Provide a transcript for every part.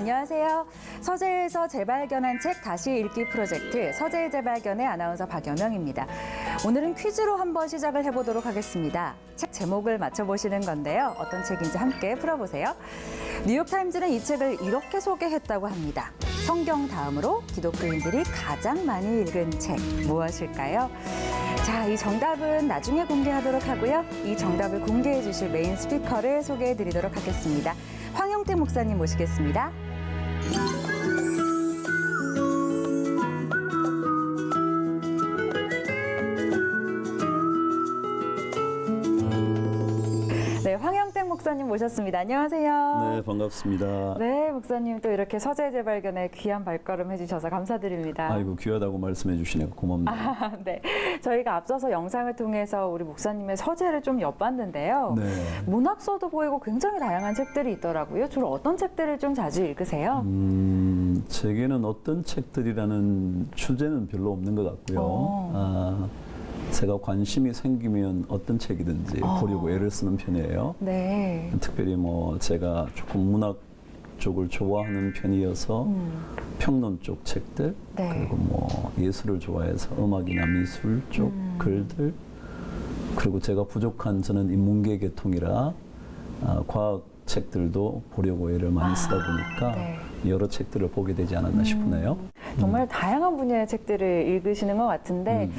안녕하세요. 서재에서 재발견한 책 다시 읽기 프로젝트 서재 재발견의 아나운서 박여명입니다. 오늘은 퀴즈로 한번 시작을 해보도록 하겠습니다. 책 제목을 맞춰보시는 건데요. 어떤 책인지 함께 풀어보세요. 뉴욕타임즈는 이 책을 이렇게 소개했다고 합니다. 성경 다음으로 기독교인들이 가장 많이 읽은 책 무엇일까요? 자, 이 정답은 나중에 공개하도록 하고요. 이 정답을 공개해 주실 메인 스피커를 소개해 드리도록 하겠습니다. 황영태 목사님 모시겠습니다. 네, 황영태 목사님 모셨습니다. 안녕하세요. 네, 반갑습니다. 네, 목사님 또 이렇게 서재 재발견에 귀한 발걸음 해주셔서 감사드립니다. 아이고, 귀하다고 말씀해 주시니까 고맙네요. 네, 저희가 앞서서 영상을 통해서 우리 목사님의 서재를 좀 엿봤는데요. 네. 문학서도 보이고 굉장히 다양한 책들이 있더라고요. 주로 어떤 책들을 좀 자주 읽으세요? 제게는 어떤 책들이라는 주제는 별로 없는 것 같고요. 제가 관심이 생기면 어떤 책이든지 보려고 애를 쓰는 편이에요. 네. 특별히 뭐 제가 조금 문학 쪽을 좋아하는 편이어서 평론 쪽 책들, 네. 그리고 뭐 예술을 좋아해서 음악이나 미술 쪽 글들, 그리고 제가 부족한 저는 인문계 계통이라 과학 책들도 보려고 애를 많이 쓰다 보니까 네. 여러 책들을 보게 되지 않았나 싶으네요. 정말 다양한 분야의 책들을 읽으시는 것 같은데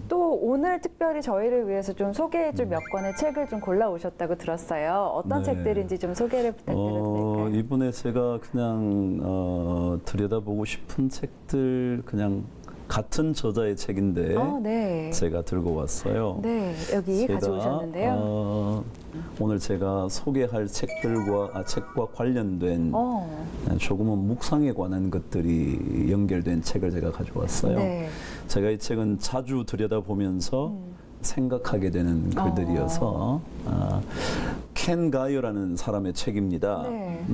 또 오늘 특별히 저희를 위해서 좀 소개해줄 몇 권의 책을 좀 골라오셨다고 들었어요. 어떤 네. 책들인지 좀 소개를 부탁드려도 될까요? 이번에 제가 그냥 들여다보고 싶은 책들 그냥 같은 저자의 책인데 네. 제가 들고 왔어요. 네, 여기 제가, 가져오셨는데요. 오늘 제가 소개할 책과 관련된 조금은 묵상에 관한 것들이 연결된 책을 제가 가져왔어요. 네. 제가 이 책은 자주 들여다보면서 생각하게 되는 글들이어서 켄 가이어라는 사람의 책입니다. 네.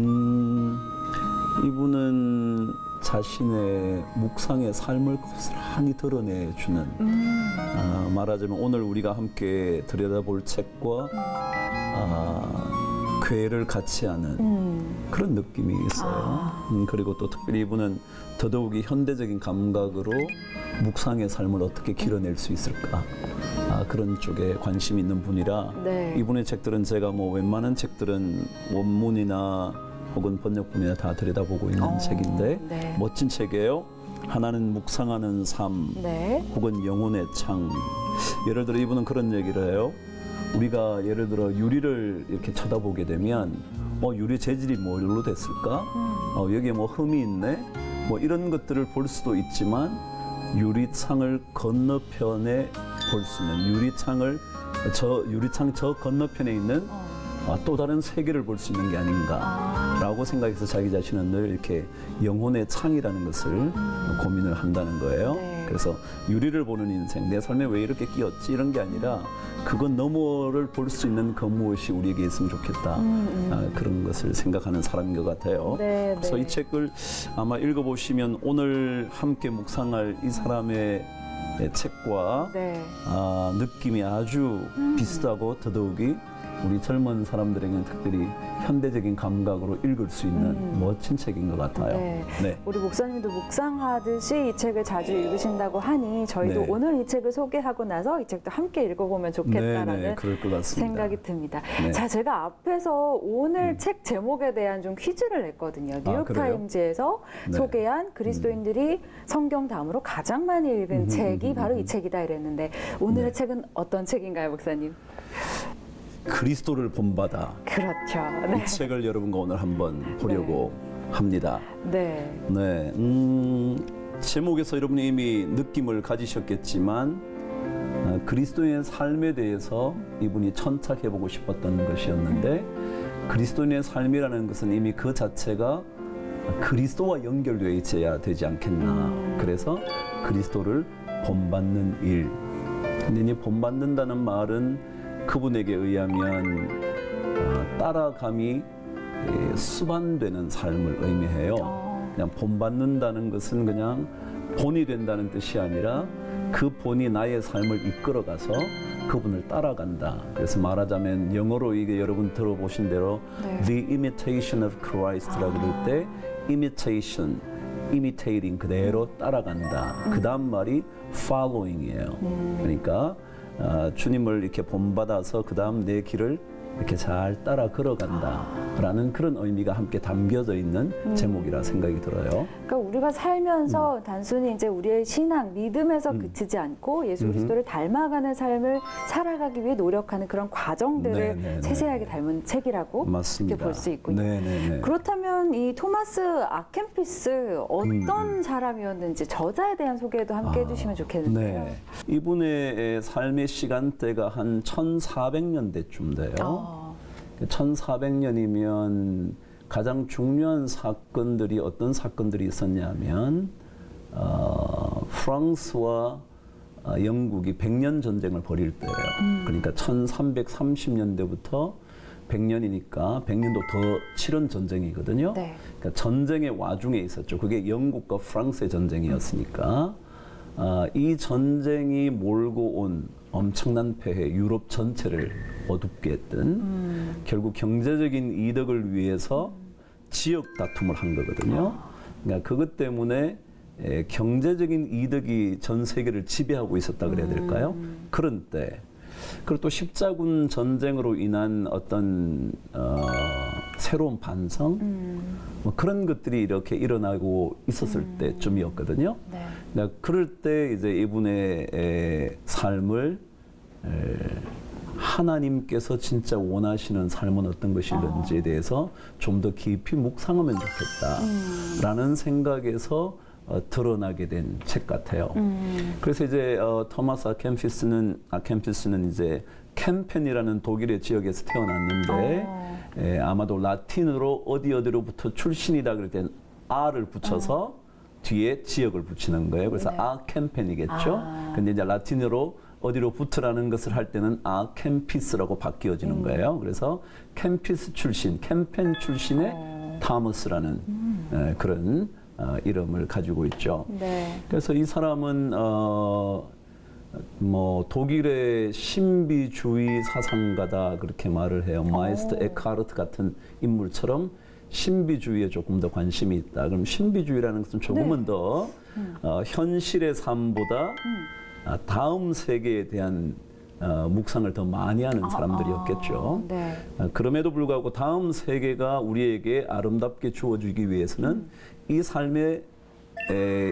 이분은 자신의 묵상의 삶을 고스란히 드러내주는 말하자면 오늘 우리가 함께 들여다볼 책과 궤를 같이 하는 그런 느낌이 있어요. 그리고 또 특별히 이분은 더더욱이 현대적인 감각으로 묵상의 삶을 어떻게 길어낼 수 있을까 그런 쪽에 관심이 있는 분이라 네. 이분의 책들은 제가 뭐 웬만한 책들은 원문이나 혹은 번역본이나 다 들여다보고 있는 책인데 네. 멋진 책이에요. 하나는 묵상하는 삶 네. 혹은 영혼의 창. 예를 들어 이분은 그런 얘기를 해요. 우리가 예를 들어 유리를 이렇게 쳐다보게 되면 유리 재질이 뭘로 됐을까? 여기에 뭐 흠이 있네? 뭐 이런 것들을 볼 수도 있지만 유리창을 건너편에 볼 수 있는 유리창 저 건너편에 있는 또 다른 세계를 볼 수 있는 게 아닌가라고 생각해서 자기 자신은 늘 이렇게 영혼의 창이라는 것을 고민을 한다는 거예요. 네. 그래서 유리를 보는 인생, 내 삶에 왜 이렇게 끼었지 이런 게 아니라 그건 너머를 볼 수 있는 그 무엇이 우리에게 있으면 좋겠다. 그런 것을 생각하는 사람인 것 같아요. 네, 그래서 네. 이 책을 아마 읽어보시면 오늘 함께 묵상할 이 사람의 책과 네. 느낌이 아주 비슷하고 더더욱이 우리 젊은 사람들에게는 특별히 현대적인 감각으로 읽을 수 있는 멋진 책인 것 같아요. 네. 네. 우리 목사님도 묵상하듯이 이 책을 자주 읽으신다고 하니 저희도 네. 오늘 이 책을 소개하고 나서 이 책도 함께 읽어보면 좋겠다라는 네, 그럴 것 같습니다. 생각이 듭니다. 네. 자, 제가 앞에서 오늘 책 제목에 대한 좀 퀴즈를 냈거든요. 뉴욕타임즈에서 네. 소개한 그리스도인들이 성경 다음으로 가장 많이 읽은 책이 바로 이 책이다 이랬는데 오늘의 책은 어떤 책인가요, 목사님? 그리스도를 본받아. 그렇죠. 이 네. 책을 여러분과 오늘 한번 보려고 합니다. 네. 네, 제목에서 여러분이 이미 느낌을 가지셨겠지만 그리스도인의 삶에 대해서 이분이 천착해보고 싶었던 것이었는데 그리스도인의 삶이라는 것은 이미 그 자체가 그리스도와 연결되어 있어야 되지 않겠나. 그래서 그리스도를 본받는 일. 근데 이 본받는다는 말은 그분에게 의하면 따라감이 수반되는 삶을 의미해요. 그냥 본받는다는 것은 그냥 본이 된다는 뜻이 아니라 그 본이 나의 삶을 이끌어가서 그분을 따라간다. 그래서 말하자면 영어로 이게 여러분 들어보신 대로 네. The imitation of Christ라 그럴 때 imitation, imitating 그대로 따라간다. 그 다음 말이 following이에요. 그러니까 주님을 이렇게 본받아서 그 다음 내 길을 이렇게 잘 따라 걸어간다라는 그런 의미가 함께 담겨져 있는 제목이라 생각이 들어요. 그러니까 우리가 살면서 단순히 이제 우리의 신앙, 믿음에서 그치지 않고 예수 그리스도를 닮아가는 삶을 살아가기 위해 노력하는 그런 과정들을 네네네. 세세하게 닮은 책이라고 맞습니다. 이렇게 볼 수 있군요. 네네네. 그렇다면 이 토마스 아켄피스 어떤 사람이었는지 저자에 대한 소개도 함께 해주시면 좋겠는데요. 네. 이분의 삶의 시간대가 한 1400년대쯤 돼요. 1400년이면 가장 중요한 사건들이 어떤 사건들이 있었냐면 프랑스와 영국이 100년 전쟁을 벌일 때예요. 그러니까 1330년대부터 100년이니까 100년도 더 치른 전쟁이거든요. 네. 그러니까 전쟁의 와중에 있었죠. 그게 영국과 프랑스의 전쟁이었으니까 이 전쟁이 몰고 온 엄청난 폐해, 유럽 전체를 어둡게 했던 결국 경제적인 이득을 위해서 지역 다툼을 한 거거든요. 그러니까 그것 때문에 경제적인 이득이 전 세계를 지배하고 있었다 그래야 될까요? 그런 때 그리고 또 십자군 전쟁으로 인한 어떤 새로운 반성 뭐 그런 것들이 이렇게 일어나고 있었을 때쯤이었거든요. 네. 그러니까 그럴 때 이제 이분의 삶을 하나님께서 진짜 원하시는 삶은 어떤 것이든지에 대해서 좀 더 깊이 묵상하면 좋겠다라는 생각에서 드러나게 된 책 같아요. 그래서 이제 토마스 아켄피스는 이제 캠펜이라는 독일의 지역에서 태어났는데 아마도 라틴어로 어디로부터 출신이다 그럴 땐 R을 붙여서 뒤에 지역을 붙이는 거예요. 그래서 네. 아캠펜이겠죠. 근데 이제 라틴어로 어디로 붙으라는 것을 할 때는 아캠피스라고 바뀌어지는 거예요. 그래서 캠피스 출신, 캠펜 출신의 타머스라는 그런 이름을 가지고 있죠. 네. 그래서 이 사람은 뭐 독일의 신비주의 사상가다 그렇게 말을 해요. 마이스터 에카르트 같은 인물처럼 신비주의에 조금 더 관심이 있다. 그럼 신비주의라는 것은 조금은 더 현실의 삶보다 다음 세계에 대한 묵상을 더 많이 하는 사람들이었겠죠. 네. 그럼에도 불구하고 다음 세계가 우리에게 아름답게 주어지기 위해서는 이 삶의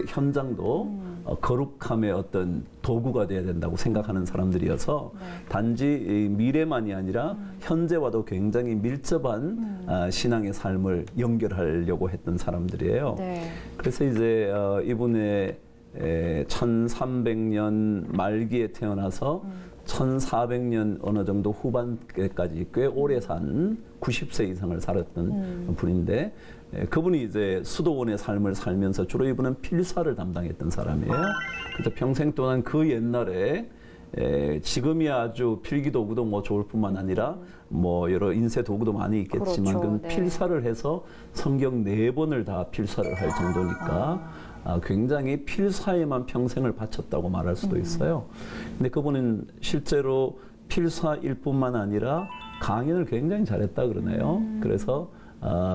현장도 거룩함의 어떤 도구가 돼야 된다고 생각하는 사람들이어서 단지 미래만이 아니라 현재와도 굉장히 밀접한 신앙의 삶을 연결하려고 했던 사람들이에요. 네. 그래서 이제 이분의 1300년 말기에 태어나서 1400년 어느 정도 후반까지 꽤 오래 산 90세 이상을 살았던 분인데 그분이 이제 수도원의 삶을 살면서 주로 이분은 필사를 담당했던 사람이에요. 그래서 평생 동안 그 옛날에 지금이야 아주 필기 도구도 뭐 좋을 뿐만 아니라 뭐 여러 인쇄 도구도 많이 있겠지만 그렇죠. 그건 네. 필사를 해서 성경 4번을 다 필사를 할 정도니까 굉장히 필사에만 평생을 바쳤다고 말할 수도 있어요. 근데 그분은 실제로 필사일 뿐만 아니라 강연을 굉장히 잘했다 그러네요. 그래서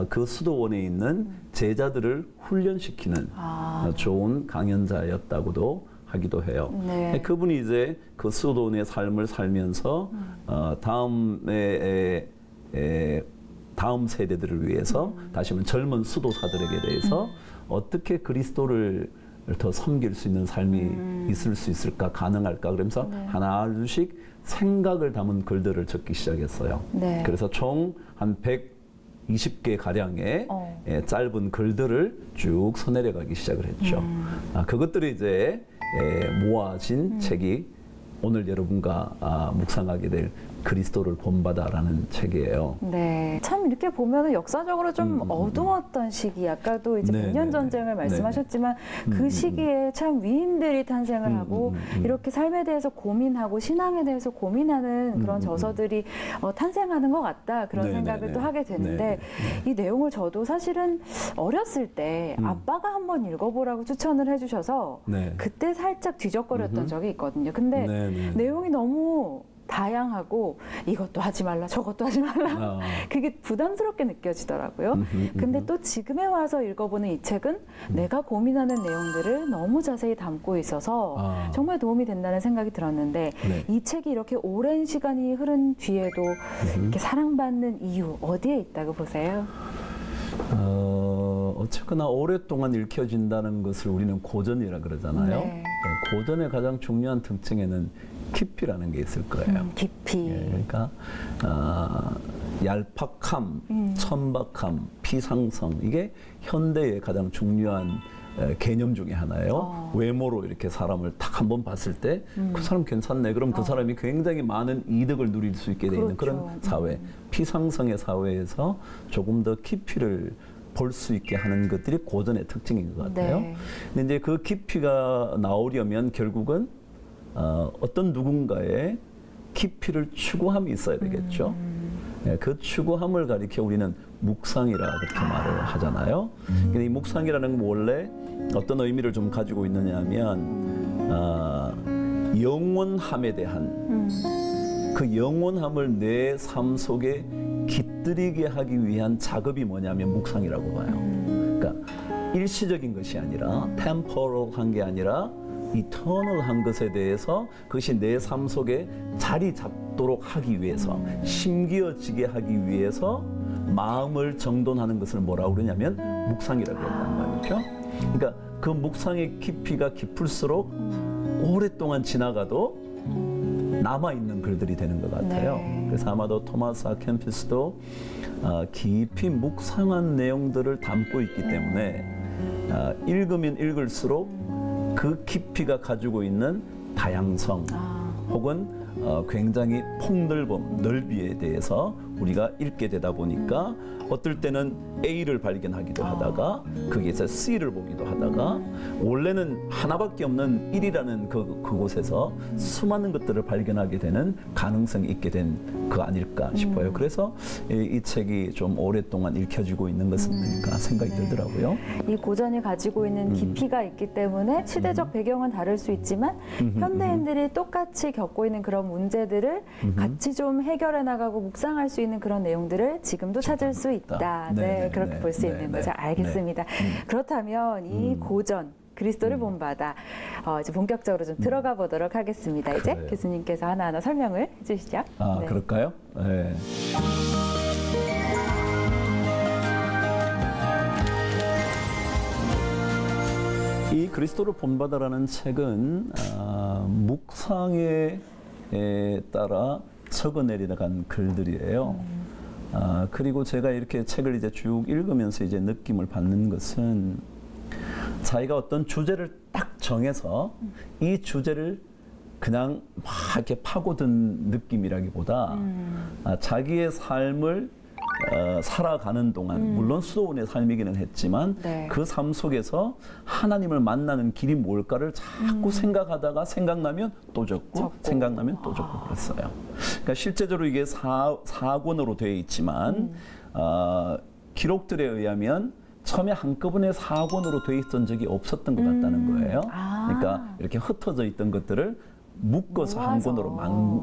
그 수도원에 있는 제자들을 훈련시키는 좋은 강연자였다고도 하기도 해요. 네. 그분이 이제 그 수도원의 삶을 살면서 다음 세대들을 위해서 다시 한번 젊은 수도사들에게 대해서 어떻게 그리스도를 더 섬길 수 있는 삶이 있을 수 있을까, 가능할까 그러면서 하나둘씩 생각을 담은 글들을 적기 시작했어요. 네. 그래서 총 한 120개 가량의 짧은 글들을 쭉 써내려가기 시작을 했죠. 그것들이 이제 모아진 책이 오늘 여러분과 묵상하게 될 그리스도를 본받아라는 책이에요. 네. 참 이렇게 보면은 역사적으로 좀 어두웠던 시기, 아까도 이제 네, 100년 네, 전쟁을 네. 말씀하셨지만 그 시기에 참 위인들이 탄생을 하고 이렇게 삶에 대해서 고민하고 신앙에 대해서 고민하는 그런 저서들이 탄생하는 것 같다 그런 네, 생각을 네, 네. 또 하게 되는데 네, 네. 이 내용을 저도 사실은 어렸을 때 아빠가 한번 읽어보라고 추천을 해주셔서 네. 그때 살짝 뒤적거렸던 적이 있거든요. 근데 네, 네. 내용이 너무 다양하고 이것도 하지 말라 저것도 하지 말라 그게 부담스럽게 느껴지더라고요. 근데 또 지금에 와서 읽어보는 이 책은 내가 고민하는 내용들을 너무 자세히 담고 있어서 정말 도움이 된다는 생각이 들었는데 네. 이 책이 이렇게 오랜 시간이 흐른 뒤에도 이렇게 사랑받는 이유 어디에 있다고 보세요? 어쨌거나 오랫동안 읽혀진다는 것을 우리는 고전이라 그러잖아요. 네. 네, 고전의 가장 중요한 특징에는 깊이라는 게 있을 거예요. 깊이. 예, 그러니까 얄팍함, 천박함, 비상성 이게 현대의 가장 중요한 개념 중에 하나예요. 외모로 이렇게 사람을 딱 한 번 봤을 때 그 사람 괜찮네. 그럼 그 사람이 굉장히 많은 이득을 누릴 수 있게 돼 있는 그렇죠. 그런 사회. 피상성의 사회에서 조금 더 깊이를 볼 수 있게 하는 것들이 고전의 특징인 것 같아요. 네. 근데 이제 그 깊이가 나오려면 결국은 어떤 누군가의 깊이를 추구함이 있어야 되겠죠. 예, 그 추구함을 가리켜 우리는 묵상이라 그렇게 말을 하잖아요. 근데 이 묵상이라는 건 원래 어떤 의미를 좀 가지고 있느냐 하면 영원함에 대한 그 영원함을 내 삶 속에 깃들이게 하기 위한 작업이 뭐냐면 묵상이라고 봐요. 그러니까 일시적인 것이 아니라 temporal한 게 아니라 eternal한 것에 대해서 그것이 내 삶 속에 자리 잡도록 하기 위해서 심기어지게 하기 위해서 마음을 정돈하는 것을 뭐라고 그러냐면 묵상이라고 한단 말이죠. 그러니까 그 묵상의 깊이가 깊을수록 오랫동안 지나가도 남아있는 글들이 되는 것 같아요. 네. 그래서 아마도 토마스 아 캠피스도 깊이 묵상한 내용들을 담고 있기 때문에 읽으면 읽을수록 그 깊이가 가지고 있는 다양성 혹은 굉장히 폭넓음, 넓이에 대해서 우리가 읽게 되다 보니까 어떨 때는 A를 발견하기도 하다가 거기에서 C를 보기도 하다가 원래는 하나밖에 없는 1이라는 그곳에서 수많은 것들을 발견하게 되는 가능성이 있게 된 거 아닐까 싶어요. 그래서 이 책이 좀 오랫동안 읽혀지고 있는 것은 아닐까 생각이 들더라고요. 이 고전이 가지고 있는 깊이가 있기 때문에 시대적 배경은 다를 수 있지만 현대인들이 똑같이 겪고 있는 그런 문제들을 같이 좀 해결해 나가고 묵상할 수 있는 그런 내용들을 지금도 찾을 수 있다. 네, 그렇게 볼 수 있는 거죠. 알겠습니다. 그렇다면 이 고전 그리스도를 본받아 이제 본격적으로 좀 들어가 보도록 하겠습니다. 이제 그래요. 교수님께서 하나하나 설명을 해주시죠. 네. 그럴까요? 네. 이 그리스도를 본받아라는 책은 묵상에 따라 적어내려간 글들이에요. 그리고 제가 이렇게 책을 이제 쭉 읽으면서 이제 느낌을 받는 것은 자기가 어떤 주제를 딱 정해서 이 주제를 그냥 막 이렇게 파고든 느낌이라기보다 자기의 삶을 살아가는 동안 물론 수도원의 삶이기는 했지만 네. 그 삶 속에서 하나님을 만나는 길이 뭘까를 자꾸 생각하다가 생각나면 또 적고 생각나면 또 적고 그랬어요. 그러니까 실제적으로 이게 4권으로 되어 있지만 기록들에 의하면 처음에 한꺼번에 4권으로 되어 있던 적이 없었던 것 같다는 거예요. 그러니까 이렇게 흩어져 있던 것들을 묶어서 한 권으로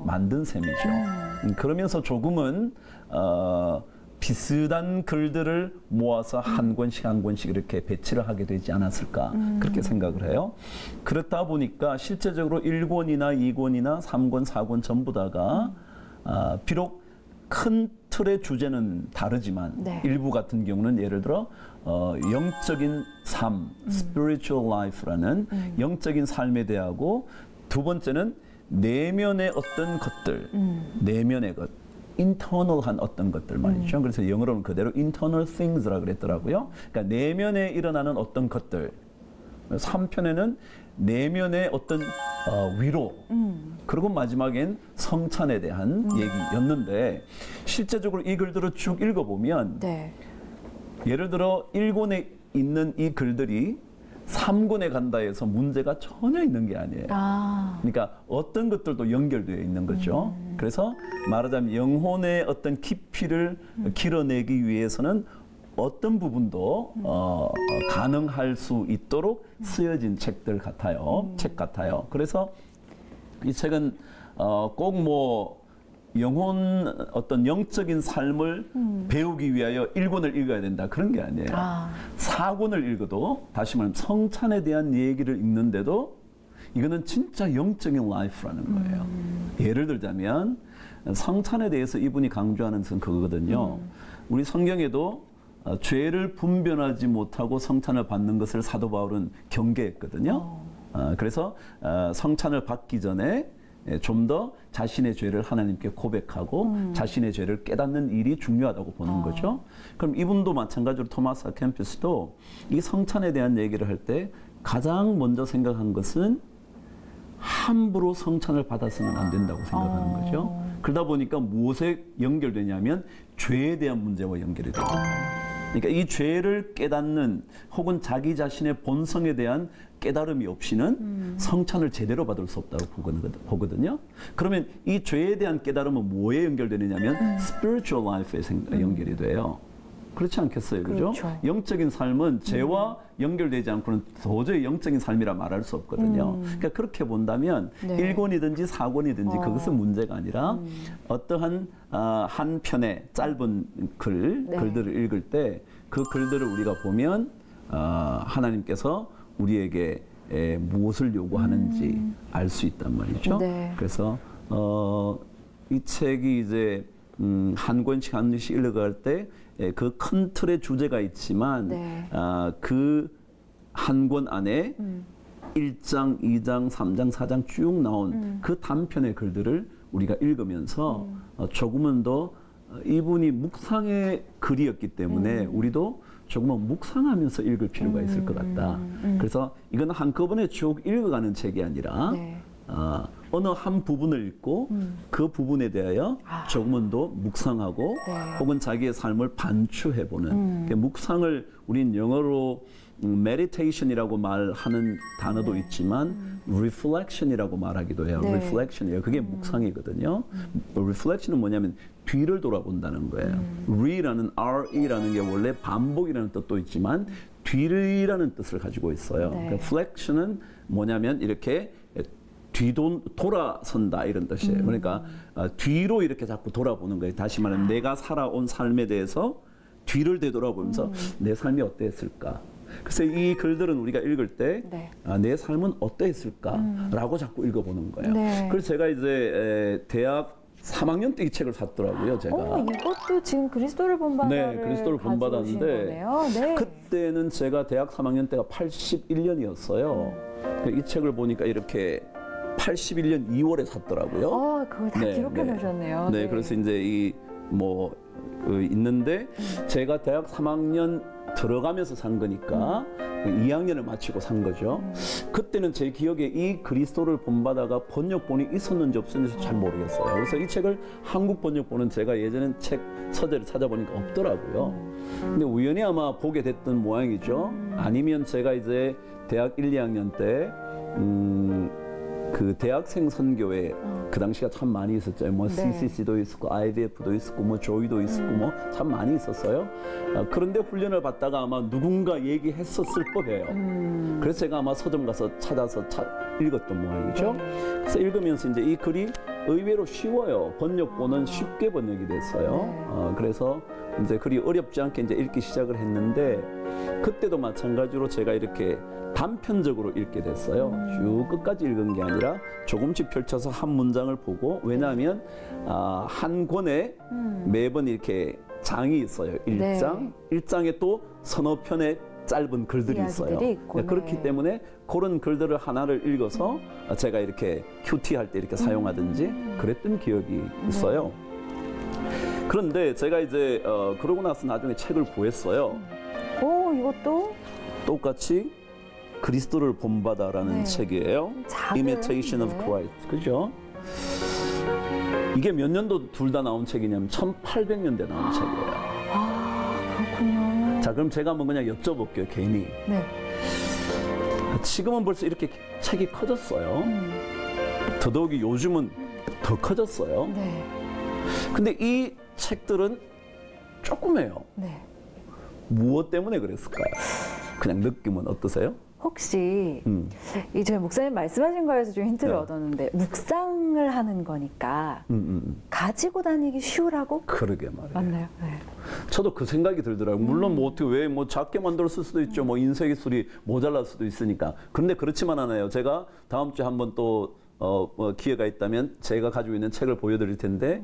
만든 셈이죠. 그러면서 조금은 비슷한 글들을 모아서 한 권씩 한 권씩 이렇게 배치를 하게 되지 않았을까 그렇게 생각을 해요. 그렇다 보니까 실제적으로 1권이나 2권이나 3권, 4권 전부 다가 비록 큰 틀의 주제는 다르지만 네. 일부 같은 경우는 예를 들어 영적인 삶, spiritual life라는 영적인 삶에 대하고 두 번째는 내면의 어떤 것들, 내면의 것, internal한 어떤 것들 말이죠. 그래서 영어로는 그대로 internal things라고 그랬더라고요. 그러니까 내면에 일어나는 어떤 것들. 3편에는 내면의 어떤 위로, 그리고 마지막엔 성찬에 대한 얘기였는데 실제적으로 이 글들을 쭉 읽어보면 네. 예를 들어 1권에 있는 이 글들이 3권에 간다 해서 문제가 전혀 있는 게 아니에요. 그러니까 어떤 것들도 연결되어 있는 거죠. 그래서 말하자면 영혼의 어떤 깊이를 길어내기 위해서는 어떤 부분도 가능할 수 있도록 쓰여진 책들 같아요. 책 같아요. 그래서 이 책은 꼭 뭐 영혼 어떤 영적인 삶을 배우기 위하여 1권을 읽어야 된다 그런 게 아니에요. 4권을 읽어도 다시 말하면 성찬에 대한 얘기를 읽는데도 이거는 진짜 영적인 라이프라는 거예요. 예를 들자면 성찬에 대해서 이분이 강조하는 것은 그거거든요. 우리 성경에도 죄를 분별하지 못하고 성찬을 받는 것을 사도 바울은 경계했거든요. 그래서 성찬을 받기 전에 좀 더 자신의 죄를 하나님께 고백하고 자신의 죄를 깨닫는 일이 중요하다고 보는 거죠. 그럼 이분도 마찬가지로 토마스 아켐피스도 이 성찬에 대한 얘기를 할 때 가장 먼저 생각한 것은 함부로 성찬을 받아서는 안 된다고 생각하는 거죠. 그러다 보니까 무엇에 연결되냐면 죄에 대한 문제와 연결이 되는 거예요. 그러니까 이 죄를 깨닫는 혹은 자기 자신의 본성에 대한 깨달음이 없이는 성찬을 제대로 받을 수 없다고 보거든요. 그러면 이 죄에 대한 깨달음은 뭐에 연결되느냐면 spiritual life에 연결이 돼요. 그렇지 않겠어요, 그죠? 그렇죠. 영적인 삶은 죄와 연결되지 않고는 도저히 영적인 삶이라 말할 수 없거든요. 그러니까 그렇게 본다면 네. 1권이든지 4권이든지 그것은 문제가 아니라 어떠한 한 편의 짧은 글들을 읽을 때 그 글들을 우리가 보면 하나님께서 우리에게 무엇을 요구하는지 알 수 있단 말이죠. 네. 그래서 이 책이 이제 한 권씩 한 권씩 읽어갈 때 그 큰 틀의 주제가 있지만 네. 그 한 권 안에 1장, 2장, 3장, 4장 쭉 나온 그 단편의 글들을 우리가 읽으면서 조금은 더 이분이 묵상의 글이었기 때문에 우리도 조금은 묵상하면서 읽을 필요가 있을 것 같다. 그래서 이건 한꺼번에 쭉 읽어가는 책이 아니라 네. 어느 한 부분을 읽고 그 부분에 대하여 조금은 더 묵상하고 네. 혹은 자기의 삶을 반추해보는 묵상을 우린 영어로 meditation이라고 말하는 단어도 있지만 reflection이라고 말하기도 해요. 네. reflection이에요. 그게 묵상이거든요. reflection은 뭐냐면 뒤를 돌아본다는 거예요. re라는 re라는 게 원래 반복이라는 뜻도 있지만 뒤라는 뜻을 가지고 있어요. 네. 그러니까 reflection은 뭐냐면 이렇게 돌아선다 이런 뜻이에요. 그러니까 뒤로 이렇게 자꾸 돌아보는 거예요. 다시 말하면 내가 살아온 삶에 대해서 뒤를 되돌아보면서 내 삶이 어땠을까? 그래서 이 글들은 우리가 읽을 때 내 삶은 어땠을까라고 자꾸 읽어보는 거예요. 네. 그래서 제가 이제 대학 3학년 때 이 책을 샀더라고요, 제가. 이것도 지금 그리스도를 본받아를 네, 그리스도를 본받았는데 네. 그때는 제가 대학 3학년 때가 81년이었어요. 이 책을 보니까 이렇게 81년 2월에 샀더라고요. 그걸 다 기록해 놓으셨네요. 네, 그래서 이제 있는데 제가 대학 3학년 들어가면서 산 거니까 2학년을 마치고 산 거죠. 그때는 제 기억에 이 그리스도를 본받아가 번역본이 있었는지 없었는지 잘 모르겠어요. 그래서 이 책을 한국 번역본은 제가 예전엔 책 서재를 찾아보니까 없더라고요. 근데 우연히 아마 보게 됐던 모양이죠. 아니면 제가 이제 대학 1, 2학년 때 그 대학생 선교회 그 당시가 참 많이 있었죠. 뭐 CCC도 있었고 IVF도 있었고 뭐 조이도 있었고 뭐 참 많이 있었어요. 그런데 훈련을 받다가 아마 누군가 얘기했었을 법해요. 그래서 제가 아마 서점 가서 찾아서 읽었던 모양이죠. 그래서 읽으면서 이제 이 글이 의외로 쉬워요. 번역본은 쉽게 번역이 됐어요. 그래서 이제 글이 어렵지 않게 이제 읽기 시작을 했는데 그때도 마찬가지로 제가 이렇게 단편적으로 읽게 됐어요. 쭉 끝까지 읽은 게 아니라 조금씩 펼쳐서 한 문장을 보고 왜냐하면 한 권에 매번 이렇게 장이 있어요. 1장, 1장에 또 서너 편의 짧은 글들이 있어요. 있고, 그렇기 때문에 그런 글들을 하나를 읽어서 제가 이렇게 큐티할 때 이렇게 사용하든지 그랬던 기억이 있어요. 그런데 제가 이제 그러고 나서 나중에 책을 구했어요. 이것도 똑같이 그리스도를 본받아라는 책이에요. Imitation of Christ. 그죠? 이게 몇 년도 둘 다 나온 책이냐면 1800년대 나온 책이에요. 그렇군요. 자, 그럼 제가 한번 그냥 여쭤볼게요, 괜히. 네. 지금은 벌써 이렇게 책이 커졌어요. 더더욱이 요즘은 더 커졌어요. 네. 근데 이 책들은 조그매요. 네. 무엇 때문에 그랬을까요? 그냥 느낌은 어떠세요? 혹시 이 저희 목사님 말씀하신 거에서 좀 힌트를 네. 얻었는데 묵상을 하는 거니까 가지고 다니기 쉬우라고? 그러게 말이에요. 맞나요? 네. 저도 그 생각이 들더라고요. 물론 뭐 어떻게 왜 뭐 작게 만들었을 수도 있죠. 뭐 인쇄기 술이 모자랄 수도 있으니까. 그런데 그렇지만 않아요. 제가 다음 주에 한번 또 기회가 있다면 제가 가지고 있는 책을 보여드릴 텐데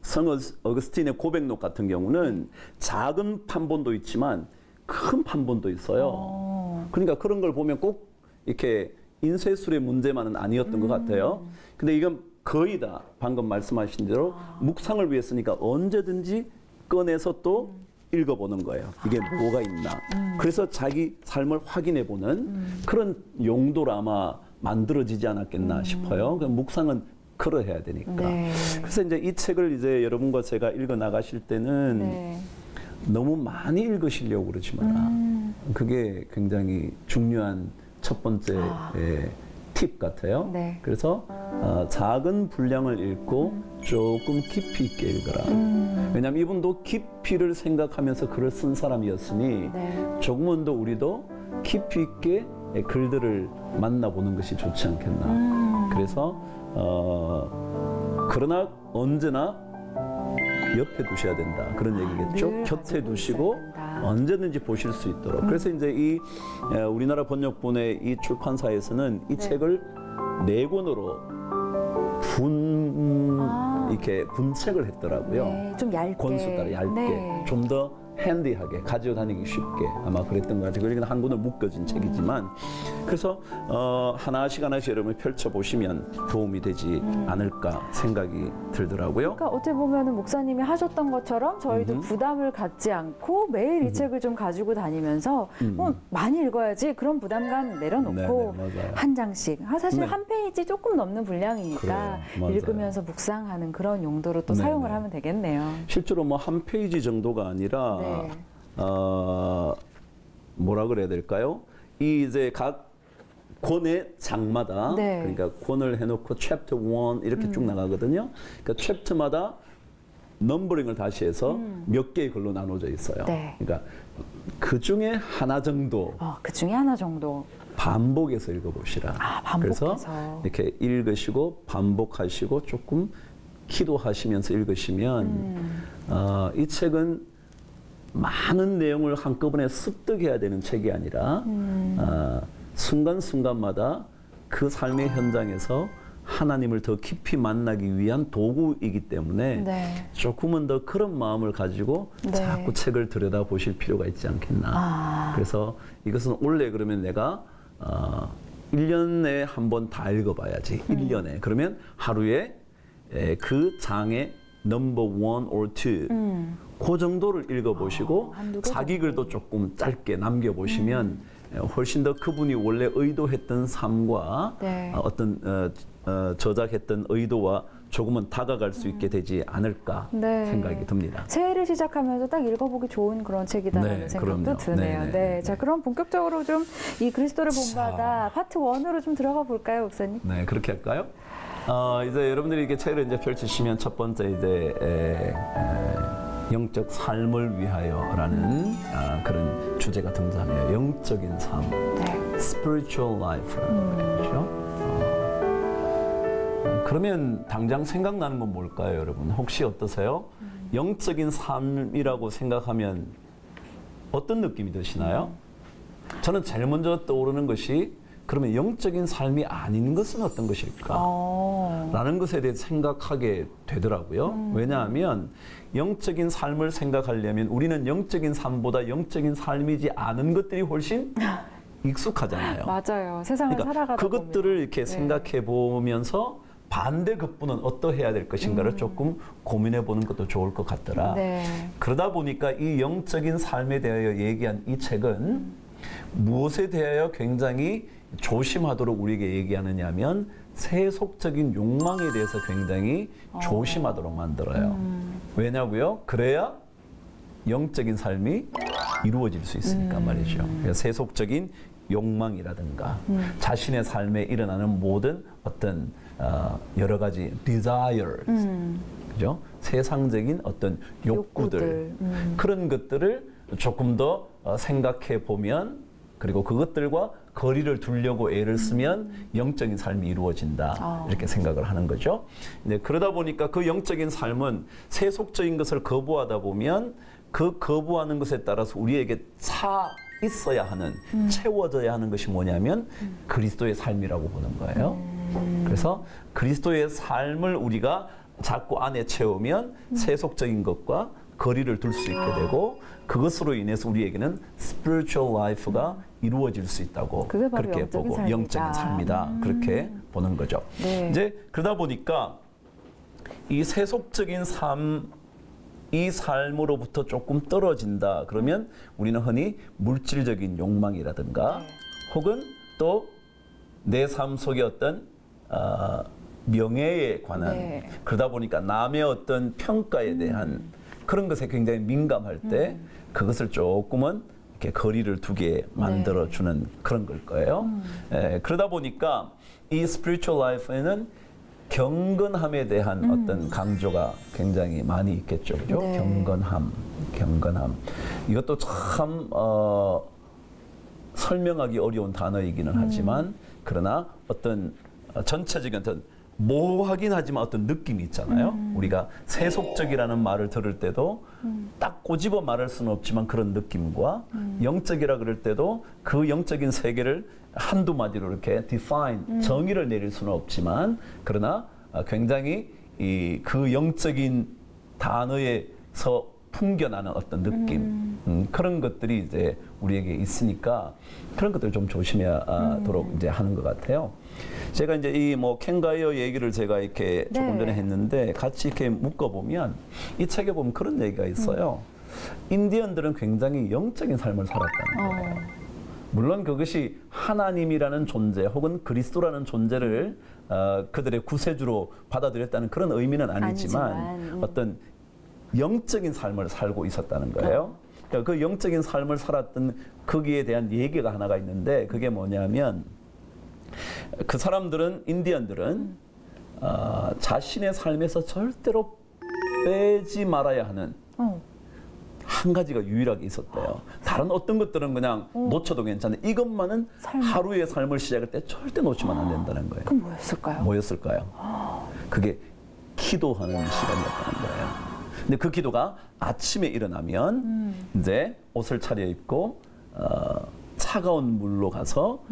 성 어거스틴의 고백록 같은 경우는 작은 판본도 있지만 큰 판본도 있어요. 그러니까 그런 걸 보면 꼭 이렇게 인쇄술의 문제만은 아니었던 것 같아요. 근데 이건 거의 다 방금 말씀하신 대로 묵상을 위해 쓰니까 언제든지 꺼내서 또 읽어보는 거예요. 이게 뭐가 있나. 그래서 자기 삶을 확인해보는 그런 용도로 아마 만들어지지 않았겠나 싶어요. 그 묵상은 그러해야 되니까. 네. 그래서 이제 이 책을 이제 여러분과 제가 읽어 나가실 때는 네. 너무 많이 읽으시려고 그러지 마라. 그게 굉장히 중요한 첫 번째 팁 같아요. 네. 그래서 작은 분량을 읽고 조금 깊이 있게 읽어라. 왜냐하면 이분도 깊이를 생각하면서 글을 쓴 사람이었으니 네. 조금은 더 우리도 깊이 있게 글들을 만나보는 것이 좋지 않겠나. 그래서 그러나 언제나 옆에 두셔야 된다. 그런 얘기겠죠. 늘 곁에 가지고 두시고 있어야 된다. 언제든지 보실 수 있도록. 그래서 이제 이 우리나라 번역본의 이 출판사에서는 이 책을 4권으로 이렇게 분책을 했더라고요. 네, 좀 얇게. 권수따라 얇게, 네. 좀 더 핸디하게 가지고 다니기 쉽게 아마 그랬던 것 같아요. 그러니까 한 권으로 묶여진 책이지만 그래서 하나씩 여러분이 펼쳐보시면 도움이 되지 않을까 생각이 들더라고요. 그러니까 어떻게 보면은 목사님이 하셨던 것처럼 저희도 부담을 갖지 않고 매일 이 책을 좀 가지고 다니면서 많이 읽어야지 그런 부담감 내려놓고 네네, 맞아요. 한 장씩 사실 네. 한 페이지 조금 넘는 분량이니까 그래요, 맞아요. 읽으면서 묵상하는 그런 용도로 또 네네. 사용을 하면 되겠네요. 실제로 뭐 한 페이지 정도가 아니라 네. 뭐라 그래야 될까요? 이 이제 각 권의 장마다 네. 그러니까 권을 해놓고 챕터 1 이렇게 쭉 나가거든요. 그러니까 챕터마다 넘버링을 다시 해서 몇 개의 글로 나눠져 있어요. 네. 그러니까 그 중에 하나 정도 그 중에 하나 정도. 반복해서 읽어보시라. 반복해서. 그래서 이렇게 읽으시고 반복하시고 조금 기도하시면서 읽으시면 이 책은 많은 내용을 한꺼번에 습득해야 되는 책이 아니라 순간순간마다 그 삶의 현장에서 하나님을 더 깊이 만나기 위한 도구이기 때문에 네. 조금은 더 그런 마음을 가지고 네. 자꾸 책을 들여다보실 필요가 있지 않겠나. 그래서 이것은 원래 그러면 내가 1년에 한 번 다 읽어봐야지. 1년에. 그러면 하루에 그 장의 넘버 1 or 2 그 정도를 읽어보시고 한두 개 자기 글도 조금 짧게 남겨보시면 훨씬 더 그분이 원래 의도했던 삶과 네. 어떤 저작했던 의도와 조금은 다가갈 수 있게 되지 않을까 네. 생각이 듭니다. 새해를 시작하면서 딱 읽어보기 좋은 그런 책이다라는 네, 생각도 그럼요. 드네요. 네, 네, 네, 네. 자 그럼 본격적으로 좀 이 그리스도를 본받아 파트 1으로 좀 들어가 볼까요, 목사님? 네, 그렇게 할까요? 이제 여러분들이 이렇게 책을 이제 펼치시면 첫 번째 이제 영적 삶을 위하여라는 그런 주제가 등장해요. 영적인 삶, 네. spiritual life라는 거죠. 그러면 당장 생각나는 건 뭘까요, 여러분? 혹시 어떠세요? 영적인 삶이라고 생각하면 어떤 느낌이 드시나요? 저는 제일 먼저 떠오르는 것이 그러면 영적인 삶이 아닌 것은 어떤 것일까? 라는 것에 대해 생각하게 되더라고요. 왜냐하면 영적인 삶을 생각하려면 우리는 영적인 삶보다 영적인 삶이지 않은 것들이 훨씬 익숙하잖아요. 맞아요. 세상을 그러니까 살아가다 그것들을 보면. 이렇게 네. 생각해 보면서 반대 극부는 어떠해야 될 것인가를 조금 고민해 보는 것도 좋을 것 같더라. 네. 그러다 보니까 이 영적인 삶에 대하여 얘기한 이 책은 무엇에 대하여 굉장히 조심하도록 우리에게 얘기하느냐 하면 세속적인 욕망에 대해서 굉장히 조심하도록 만들어요. 왜냐고요? 그래야 영적인 삶이 이루어질 수 있으니까 말이죠. 그래서 세속적인 욕망이라든가 자신의 삶에 일어나는 모든 어떤 여러 가지 desires, 그죠? 세상적인 어떤 욕구들. 그런 것들을 조금 더 생각해 보면 그리고 그것들과 거리를 두려고 애를 쓰면 영적인 삶이 이루어진다. 이렇게 생각을 하는 거죠. 네, 그러다 보니까 그 영적인 삶은 세속적인 것을 거부하다 보면 그 거부하는 것에 따라서 우리에게 차 있어야 하는, 채워져야 하는 것이 뭐냐면 그리스도의 삶이라고 보는 거예요. 그래서 그리스도의 삶을 우리가 자꾸 안에 채우면 세속적인 것과 거리를 둘 수 있게 되고 그것으로 인해서 우리에게는 spiritual life가 이루어질 수 있다고 그게 바로 그렇게 영적인 보고 삶이다. 영적인 삶이다. 그렇게 보는 거죠. 네. 이제 그러다 보니까 이 세속적인 삶, 이 삶으로부터 조금 떨어진다. 그러면 우리는 흔히 물질적인 욕망이라든가 혹은 또 내 삶 속에 어떤 명예에 관한 그러다 보니까 남의 어떤 평가에 대한 그런 것에 굉장히 민감할 때 그것을 조금은 이렇게 거리를 두게 만들어주는 그런 걸 거예요. 그러다 보니까 이 spiritual life에는 경건함에 대한 어떤 강조가 굉장히 많이 있겠죠. 그죠? 네. 경건함. 이것도 참, 설명하기 어려운 단어이기는 하지만, 그러나 어떤 전체적인 어떤 모호하긴 하지만 어떤 느낌이 있잖아요. 우리가 세속적이라는 말을 들을 때도 딱 꼬집어 말할 수는 없지만 그런 느낌과 영적이라 그럴 때도 그 영적인 세계를 한두 마디로 이렇게 define, 정의를 내릴 수는 없지만 그러나 굉장히 그 영적인 단어에서 풍겨나는 어떤 느낌 그런 것들이 이제 우리에게 있으니까 그런 것들을 좀 조심하도록 이제 하는 것 같아요. 제가 이제 이 뭐 켄가이어 얘기를 제가 이렇게 조금 전에 했는데 같이 이렇게 묶어보면 이 책에 보면 그런 얘기가 있어요. 인디언들은 굉장히 영적인 삶을 살았다는 거예요. 물론 그것이 하나님이라는 존재 혹은 그리스도라는 존재를 그들의 구세주로 받아들였다는 그런 의미는 아니지만 어떤 영적인 삶을 살고 있었다는 거예요. 그러니까 그 영적인 삶을 살았던 거기에 대한 얘기가 하나가 있는데 그게 뭐냐면 그 사람들은 인디언들은 자신의 삶에서 절대로 빼지 말아야 하는 한 가지가 유일하게 있었대요. 다른 어떤 것들은 그냥 놓쳐도 괜찮은데 이것만은 하루의 삶을 시작할 때 절대 놓치면 안 된다는 거예요. 그럼 뭐였을까요? 뭐였을까요? 그게 기도하는 시간이었다는 거예요. 근데 그 기도가 아침에 일어나면 이제 옷을 차려입고 차가운 물로 가서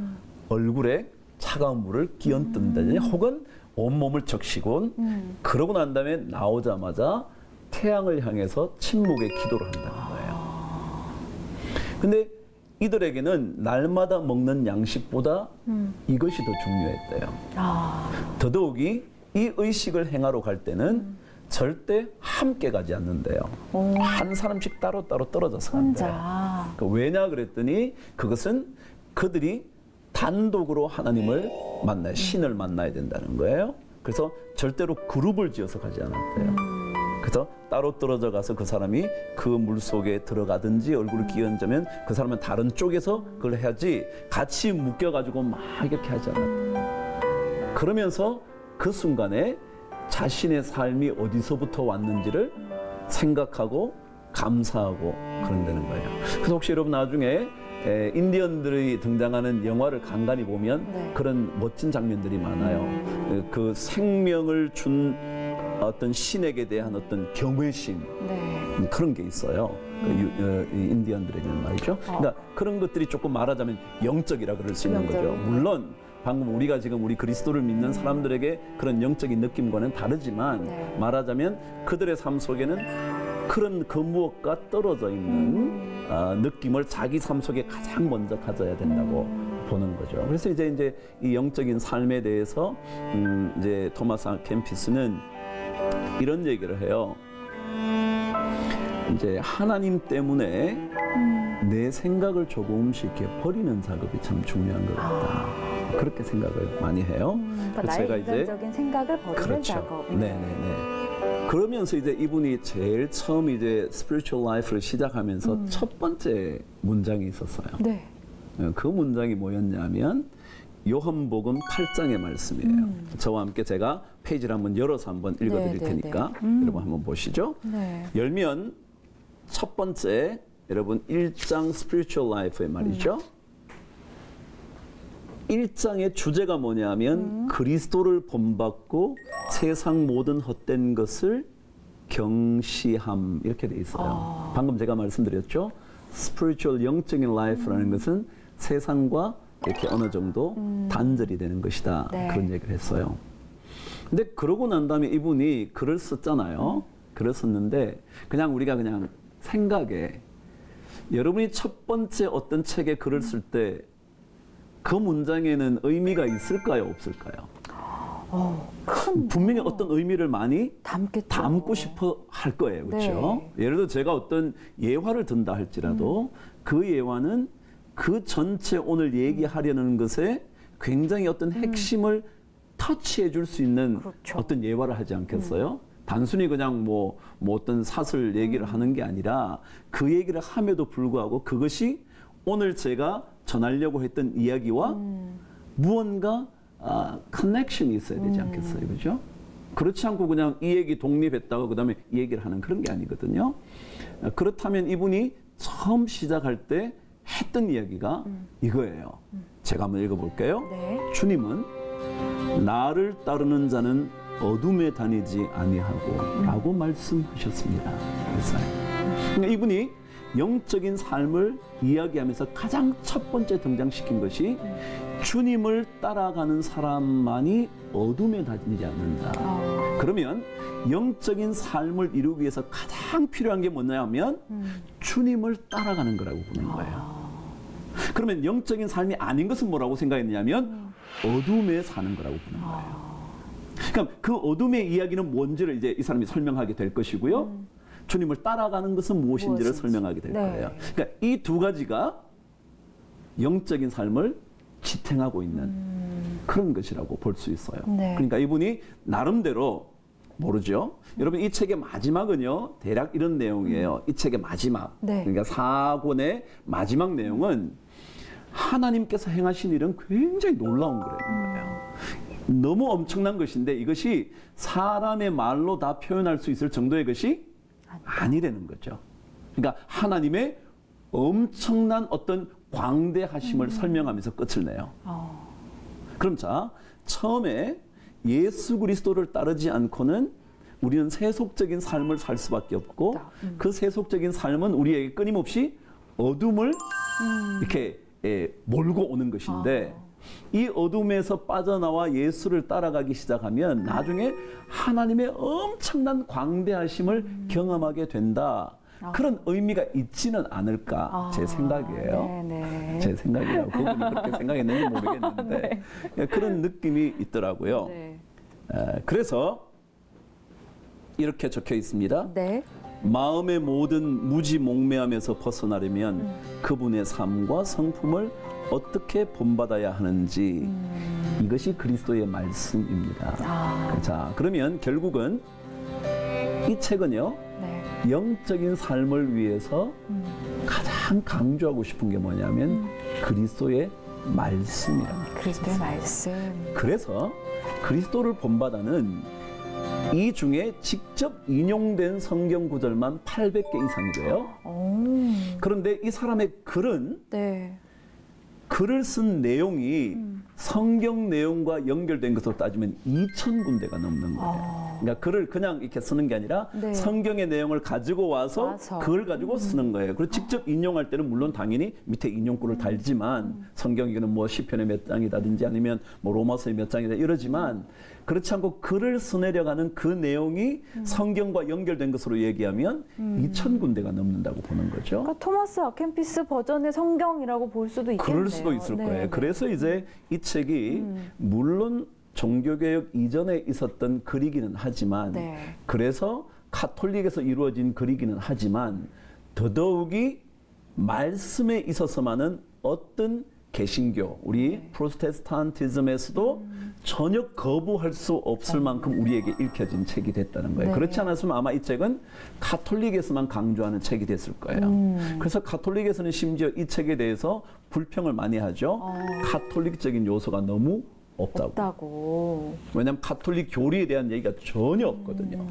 얼굴에 차가운 물을 끼얹든다든지 혹은 온몸을 적시고 그러고 난 다음에 나오자마자 태양을 향해서 침묵의 기도를 한다는 거예요. 근데 이들에게는 날마다 먹는 양식보다 이것이 더 중요했대요. 더더욱이 이 의식을 행하러 갈 때는 절대 함께 가지 않는데요. 한 사람씩 따로따로 떨어져서 간대요. 왜냐 그랬더니 그것은 그들이 단독으로 하나님을 만나야, 신을 만나야 된다는 거예요. 그래서 절대로 그룹을 지어서 가지 않았대요. 그래서 따로 떨어져 가서 그 사람이 그 물 속에 들어가든지 얼굴을 끼얹으면 그 사람은 다른 쪽에서 그걸 해야지 같이 묶여가지고 막 이렇게 하지 않았대요. 그러면서 그 순간에 자신의 삶이 어디서부터 왔는지를 생각하고 감사하고 그런다는 거예요. 그래서 혹시 여러분 나중에 인디언들이 등장하는 영화를 간간히 보면 그런 멋진 장면들이 많아요. 그 생명을 준 어떤 신에게 대한 어떤 경외심 그런 게 있어요. 인디언들에게는 말이죠. 그러니까 그런 것들이 조금 말하자면 영적이라 그럴 수 있는 거죠. 물론 방금 우리가 지금 우리 그리스도를 믿는 사람들에게 그런 영적인 느낌과는 다르지만 말하자면 그들의 삶 속에는 그런 그 무엇과 떨어져 있는 느낌을 자기 삶 속에 가장 먼저 가져야 된다고 보는 거죠. 그래서 이제 이 영적인 삶에 대해서 이제 토마스 아 캠피스는 이런 얘기를 해요. 이제 하나님 때문에 내 생각을 조금씩 이렇게 버리는 작업이 참 중요한 것 같다. 그렇게 생각을 많이 해요. 그러니까 나의 인간적인 생각을 버리는 작업. 네네네. 그러면서 이제 이분이 제일 처음 이제 스피리추얼 라이프를 시작하면서 첫 번째 문장이 있었어요. 네. 그 문장이 뭐였냐면 요한복음 8장의 말씀이에요. 저와 함께 제가 페이지를 한번 열어서 한번 읽어드릴 테니까 여러분 한번 보시죠. 열면 첫 번째 여러분 1장 스피리추얼 라이프의 말이죠. 1장의 주제가 뭐냐면 그리스도를 본받고 세상 모든 헛된 것을 경시함 이렇게 돼 있어요. 방금 제가 말씀드렸죠. spiritual 영적인 life라는 것은 세상과 이렇게 어느 정도 단절이 되는 것이다. 네. 그런 얘기를 했어요. 근데 그러고 난 다음에 이분이 글을 썼잖아요. 글을 썼는데 그냥 우리가 그냥 생각에 여러분이 첫 번째 어떤 책에 글을 쓸 때 그 문장에는 의미가 있을까요? 없을까요? 분명히 어떤 의미를 많이 담겠죠. 담고 싶어 할 거예요. 그렇죠? 네. 예를 들어 제가 어떤 예화를 든다 할지라도 그 예화는 그 전체 오늘 얘기하려는 것에 굉장히 어떤 핵심을 터치해 줄 수 있는 그렇죠. 어떤 예화를 하지 않겠어요? 단순히 그냥 뭐 어떤 사슬 얘기를 하는 게 아니라 그 얘기를 함에도 불구하고 그것이 오늘 제가 전하려고 했던 이야기와 무언가 커넥션이 있어야 되지 않겠어요? 그죠? 그렇지 않고 그냥 이 얘기 독립했다고 그다음에 이 얘기를 하는 그런 게 아니거든요. 그렇다면 이분이 처음 시작할 때 했던 이야기가 이거예요. 제가 한번 읽어볼게요. 네. 주님은 나를 따르는 자는 어둠에 다니지 아니하고 라고 말씀하셨습니다. 그러니까 이분이 영적인 삶을 이야기하면서 가장 첫 번째 등장시킨 것이 주님을 따라가는 사람만이 어둠에 다니지 않는다. 그러면 영적인 삶을 이루기 위해서 가장 필요한 게 뭐냐면 주님을 따라가는 거라고 보는 거예요. 그러면 영적인 삶이 아닌 것은 뭐라고 생각했냐면 어둠에 사는 거라고 보는 거예요. 그러니까 그 어둠의 이야기는 뭔지를 이제 이 사람이 설명하게 될 것이고요. 주님을 따라가는 것은 무엇인지를 설명하게 될 거예요. 그러니까 이 두 가지가 영적인 삶을 지탱하고 있는 그런 것이라고 볼 수 있어요. 네. 그러니까 이분이 나름대로 모르죠. 여러분 이 책의 마지막은요. 대략 이런 내용이에요. 이 책의 마지막. 네. 그러니까 4권의 마지막 내용은 하나님께서 행하신 일은 굉장히 놀라운 거예요. 너무 엄청난 것인데 이것이 사람의 말로 다 표현할 수 있을 정도의 것이 아니라는 거죠. 그러니까 하나님의 엄청난 어떤 광대하심을 설명하면서 끝을 내요. 그럼 자, 처음에 예수 그리스도를 따르지 않고는 우리는 세속적인 삶을 살 수밖에 없고 그 세속적인 삶은 우리에게 끊임없이 어둠을 이렇게 몰고 오는 것인데 이 어둠에서 빠져나와 예수를 따라가기 시작하면 나중에 하나님의 엄청난 광대하심을 경험하게 된다. 그런 의미가 있지는 않을까 제 생각이에요. 네네. 제 생각이라고 그분이 그렇게 생각했는지 모르겠는데 그런 느낌이 있더라고요. 네. 그래서 이렇게 적혀 있습니다. 네. 마음의 모든 무지몽매함에서 벗어나려면 그분의 삶과 성품을 어떻게 본받아야 하는지 이것이 그리스도의 말씀입니다. 자, 그러면 결국은 이 책은요. 네. 영적인 삶을 위해서 가장 강조하고 싶은 게 뭐냐면 그리스도의 말씀이랍니다. 그리스도의 말씀. 그래서 그리스도를 본받아는 이 중에 직접 인용된 성경 구절만 800개 이상이 돼요. 그런데 이 사람의 글은 네. 글을 쓴 내용이 성경 내용과 연결된 것으로 따지면 2,000군데가 넘는 거예요. 그러니까 글을 그냥 이렇게 쓰는 게 아니라 네. 성경의 내용을 가지고 와서 그걸 가지고 쓰는 거예요. 그리고 직접 인용할 때는 물론 당연히 밑에 인용구를 달지만 성경에는 뭐 시편의 몇 장이라든지 아니면 뭐 로마서의 몇 장이다 이러지만 그렇지 않고 글을 써내려가는 그 내용이 성경과 연결된 것으로 얘기하면 2,000군데가 넘는다고 보는 거죠. 그러니까 토마스 아켄피스 버전의 성경이라고 볼 수도 있겠네요. 그럴 수도 있을 네, 거예요. 네. 그래서 이제 이 책이 물론 종교개혁 이전에 있었던 글이기는 하지만 네. 그래서 카톨릭에서 이루어진 글이기는 하지만 더더욱이 말씀에 있어서만은 어떤 개신교, 우리 프로테스탄티즘에서도 전혀 거부할 수 없을 만큼 우리에게 읽혀진 책이 됐다는 거예요. 네. 그렇지 않았으면 아마 이 책은 카톨릭에서만 강조하는 책이 됐을 거예요. 그래서 카톨릭에서는 심지어 이 책에 대해서 불평을 많이 하죠. 카톨릭적인 요소가 너무 없다고. 왜냐하면 카톨릭 교리에 대한 얘기가 전혀 없거든요.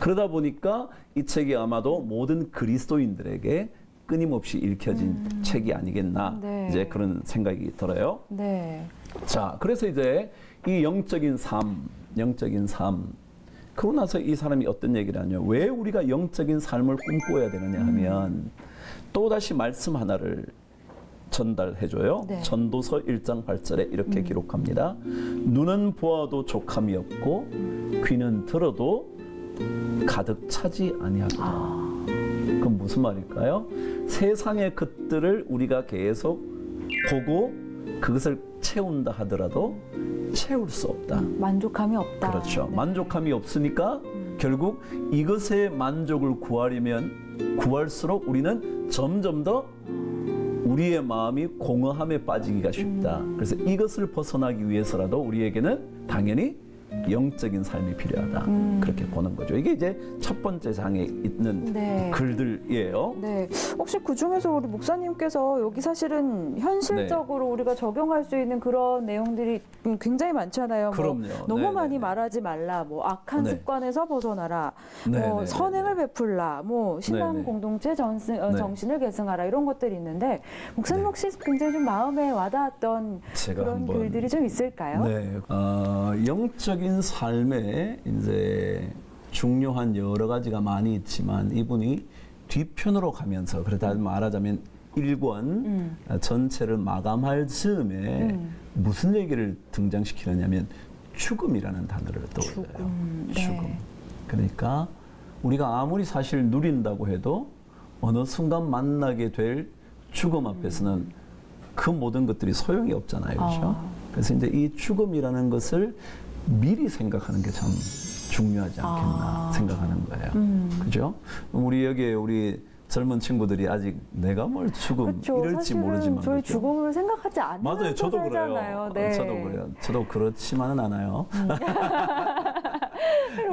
그러다 보니까 이 책이 아마도 모든 그리스도인들에게 끊임없이 읽혀진 책이 아니겠나 네. 이제 그런 생각이 들어요. 네. 자, 그래서 이제 이 영적인 삶. 그러고 나서 이 사람이 어떤 얘기를 하냐? 왜 우리가 영적인 삶을 꿈꿔야 되느냐 하면 또다시 말씀 하나를 전달해줘요. 네. 전도서 1장 8절에 이렇게 기록합니다. 눈은 보아도 족함이 없고 귀는 들어도 가득 차지 아니하거든. 그건 무슨 말일까요? 세상의 것들을 우리가 계속 보고 그것을 채운다 하더라도 채울 수 없다. 만족함이 없다. 그렇죠. 네. 만족함이 없으니까 결국 이것의 만족을 구하려면 구할수록 우리는 점점 더 우리의 마음이 공허함에 빠지기가 쉽다. 그래서 이것을 벗어나기 위해서라도 우리에게는 당연히 영적인 삶이 필요하다. 그렇게 보는 거죠. 이게 이제 첫 번째 장에 있는 네. 글들이에요. 네. 혹시 그 중에서 우리 목사님께서 여기 사실은 현실적으로 네. 우리가 적용할 수 있는 그런 내용들이 굉장히 많잖아요. 그럼요. 너무 네, 많이 네, 네. 말하지 말라. 뭐 악한 네. 습관에서 벗어나라. 네, 뭐 네, 선행을 베풀라. 뭐 신앙 네, 네. 공동체 네. 정신을 계승하라. 이런 것들이 있는데 목사님 네. 혹시 굉장히 좀 마음에 와닿았던 제가 그런 한번 글들이 좀 있을까요? 네, 영적인 삶에 이제 중요한 여러 가지가 많이 있지만 이분이 뒤편으로 가면서 그러다 말하자면 1권 전체를 마감할 즈음에 무슨 얘기를 등장시키느냐면 죽음이라는 단어를 떠올려요. 네. 죽음. 그러니까 우리가 아무리 사실 누린다고 해도 어느 순간 만나게 될 죽음 앞에서는 그 모든 것들이 소용이 없잖아요. 그렇죠? 그래서 이제 이 죽음이라는 것을 미리 생각하는 게 참 중요하지 않겠나 생각하는 거예요. 그죠? 우리 여기에 우리 젊은 친구들이 아직 내가 뭘 죽음 그렇죠. 이럴지 사실은 모르지만 저희 그죠? 죽음을 생각하지 않는 맞아요. 저도 살잖아요. 그래요. 네. 저도 그래요. 저도 그렇지만은 않아요.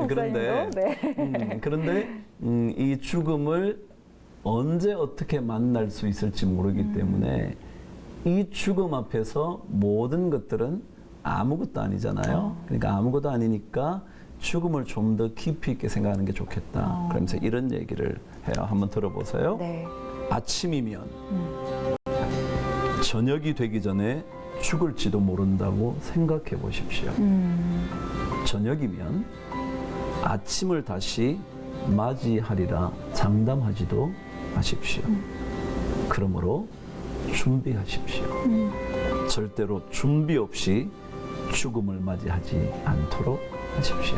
그런데 그런데 이 죽음을 언제 어떻게 만날 수 있을지 모르기 때문에 이 죽음 앞에서 모든 것들은 아무것도 아니잖아요. 그러니까 아무것도 아니니까 죽음을 좀 더 깊이 있게 생각하는 게 좋겠다. 그러면서 이런 얘기를 해요. 한번 들어보세요. 네. 아침이면 저녁이 되기 전에 죽을지도 모른다고 생각해 보십시오. 저녁이면 아침을 다시 맞이하리라 장담하지도 마십시오. 그러므로 준비하십시오. 절대로 준비 없이 죽음을 맞이하지 않도록 하십시오.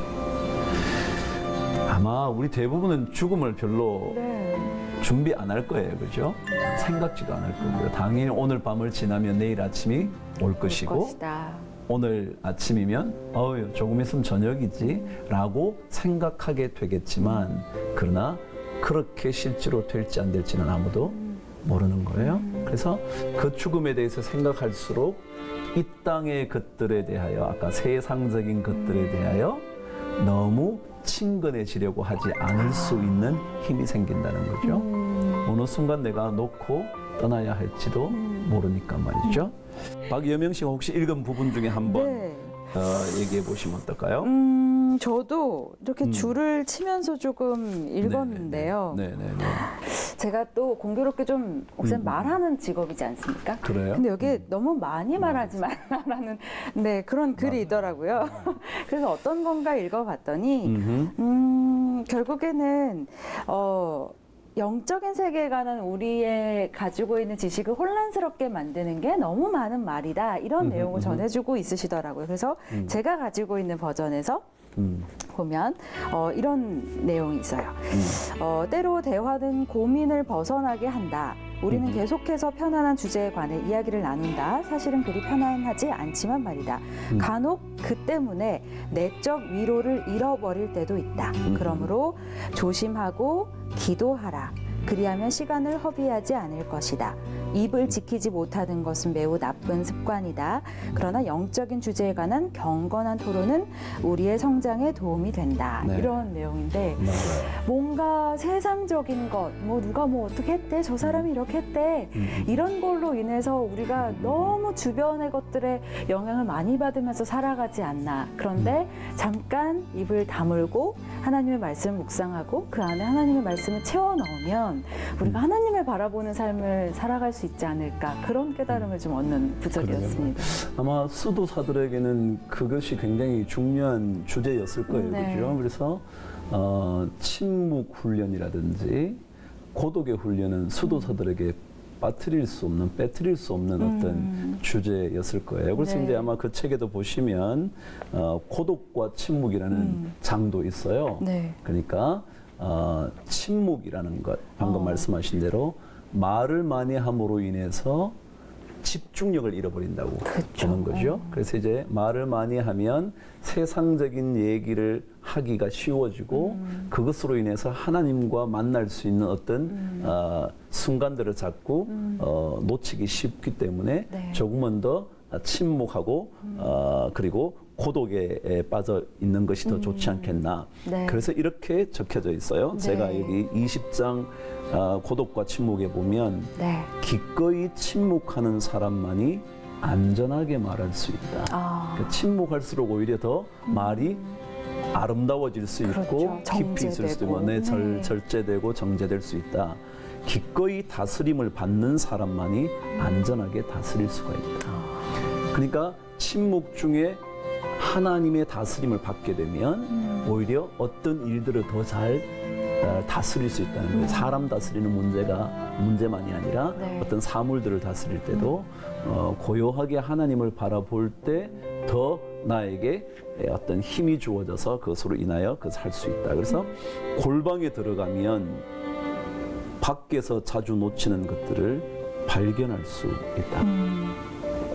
아마 우리 대부분은 죽음을 별로 네. 준비 안 할 거예요. 그죠? 생각지도 않을 거고요. 당연히 오늘 밤을 지나면 내일 아침이 올 것이고 것이다. 오늘 아침이면 조금 있으면 저녁이지 라고 생각하게 되겠지만 그러나 그렇게 실제로 될지 안 될지는 아무도 모르는 거예요. 그래서 그 죽음에 대해서 생각할수록 이 땅의 것들에 대하여 아까 세상적인 것들에 대하여 너무 친근해지려고 하지 않을 수 있는 힘이 생긴다는 거죠. 어느 순간 내가 놓고 떠나야 할지도 모르니까 말이죠. 박여명 씨가 혹시 읽은 부분 중에 한번 네. 얘기해 보시면 어떨까요? 저도 이렇게 줄을 치면서 조금 읽었는데요. 네네네. 제가 또 공교롭게 좀 목사님 말하는 직업이지 않습니까? 그래요? 근데 여기에 너무 많이 말하지 말라라는 네, 그런 글이 있더라고요. 그래서 어떤 건가 읽어봤더니 결국에는 영적인 세계관은 우리의 가지고 있는 지식을 혼란스럽게 만드는 게 너무 많은 말이다. 이런 내용을 전해주고 있으시더라고요. 그래서 제가 가지고 있는 버전에서 보면 이런 내용이 있어요. 때로 대화는 고민을 벗어나게 한다. 우리는 계속해서 편안한 주제에 관해 이야기를 나눈다. 사실은 그리 편안하지 않지만 말이다. 간혹 그 때문에 내적 위로를 잃어버릴 때도 있다. 그러므로 조심하고 기도하라. 그리하면 시간을 허비하지 않을 것이다. 입을 지키지 못하는 것은 매우 나쁜 습관이다. 그러나 영적인 주제에 관한 경건한 토론은 우리의 성장에 도움이 된다. 네. 이런 내용인데 뭔가 세상적인 것, 뭐 누가 뭐 어떻게 했대, 저 사람이 이렇게 했대, 이런 걸로 인해서 우리가 너무 주변의 것들에 영향을 많이 받으면서 살아가지 않나. 그런데 잠깐 입을 다물고 하나님의 말씀을 묵상하고 그 안에 하나님의 말씀을 채워 넣으면 우리가 하나님을 바라보는 삶을 살아갈 수 있지 않을까. 그런 깨달음을 좀 얻는 부적이었습니다. 아마 수도사들에게는 그것이 굉장히 중요한 주제였을 거예요. 네. 그죠? 그래서 침묵 훈련이라든지 고독의 훈련은 수도사들에게 빠뜨릴 수 없는, 빼뜨릴 수 없는 어떤 주제였을 거예요. 그래서 네. 이제 아마 그 책에도 보시면 고독과 침묵이라는 장도 있어요. 네. 그러니까 침묵이라는 것, 방금 말씀하신 대로 말을 많이 함으로 인해서 집중력을 잃어버린다고 보는 거죠. 그래서 이제 말을 많이 하면 세상적인 얘기를 하기가 쉬워지고 그것으로 인해서 하나님과 만날 수 있는 어떤 순간들을 자꾸 놓치기 쉽기 때문에 네. 조금은 더 침묵하고 그리고 고독에 빠져 있는 것이 더 좋지 않겠나. 네. 그래서 이렇게 적혀져 있어요. 네. 제가 여기 20장 고독과 침묵에 보면 네. 기꺼이 침묵하는 사람만이 안전하게 말할 수 있다. 그러니까 침묵할수록 오히려 더 말이 아름다워질 수 있고 그렇죠. 깊이 있을 수도 있고 정제되고. 네. 절제되고 정제될 수 있다. 기꺼이 다스림을 받는 사람만이 안전하게 다스릴 수가 있다. 그러니까 침묵 중에 하나님의 다스림을 받게 되면 오히려 어떤 일들을 더 잘 다스릴 수 있다는 거예요. 사람 다스리는 문제만이 아니라 네. 어떤 사물들을 다스릴 때도 고요하게 하나님을 바라볼 때 더 나에게 어떤 힘이 주어져서 그것으로 인하여 그것을 할 수 있다. 그래서 골방에 들어가면 밖에서 자주 놓치는 것들을 발견할 수 있다.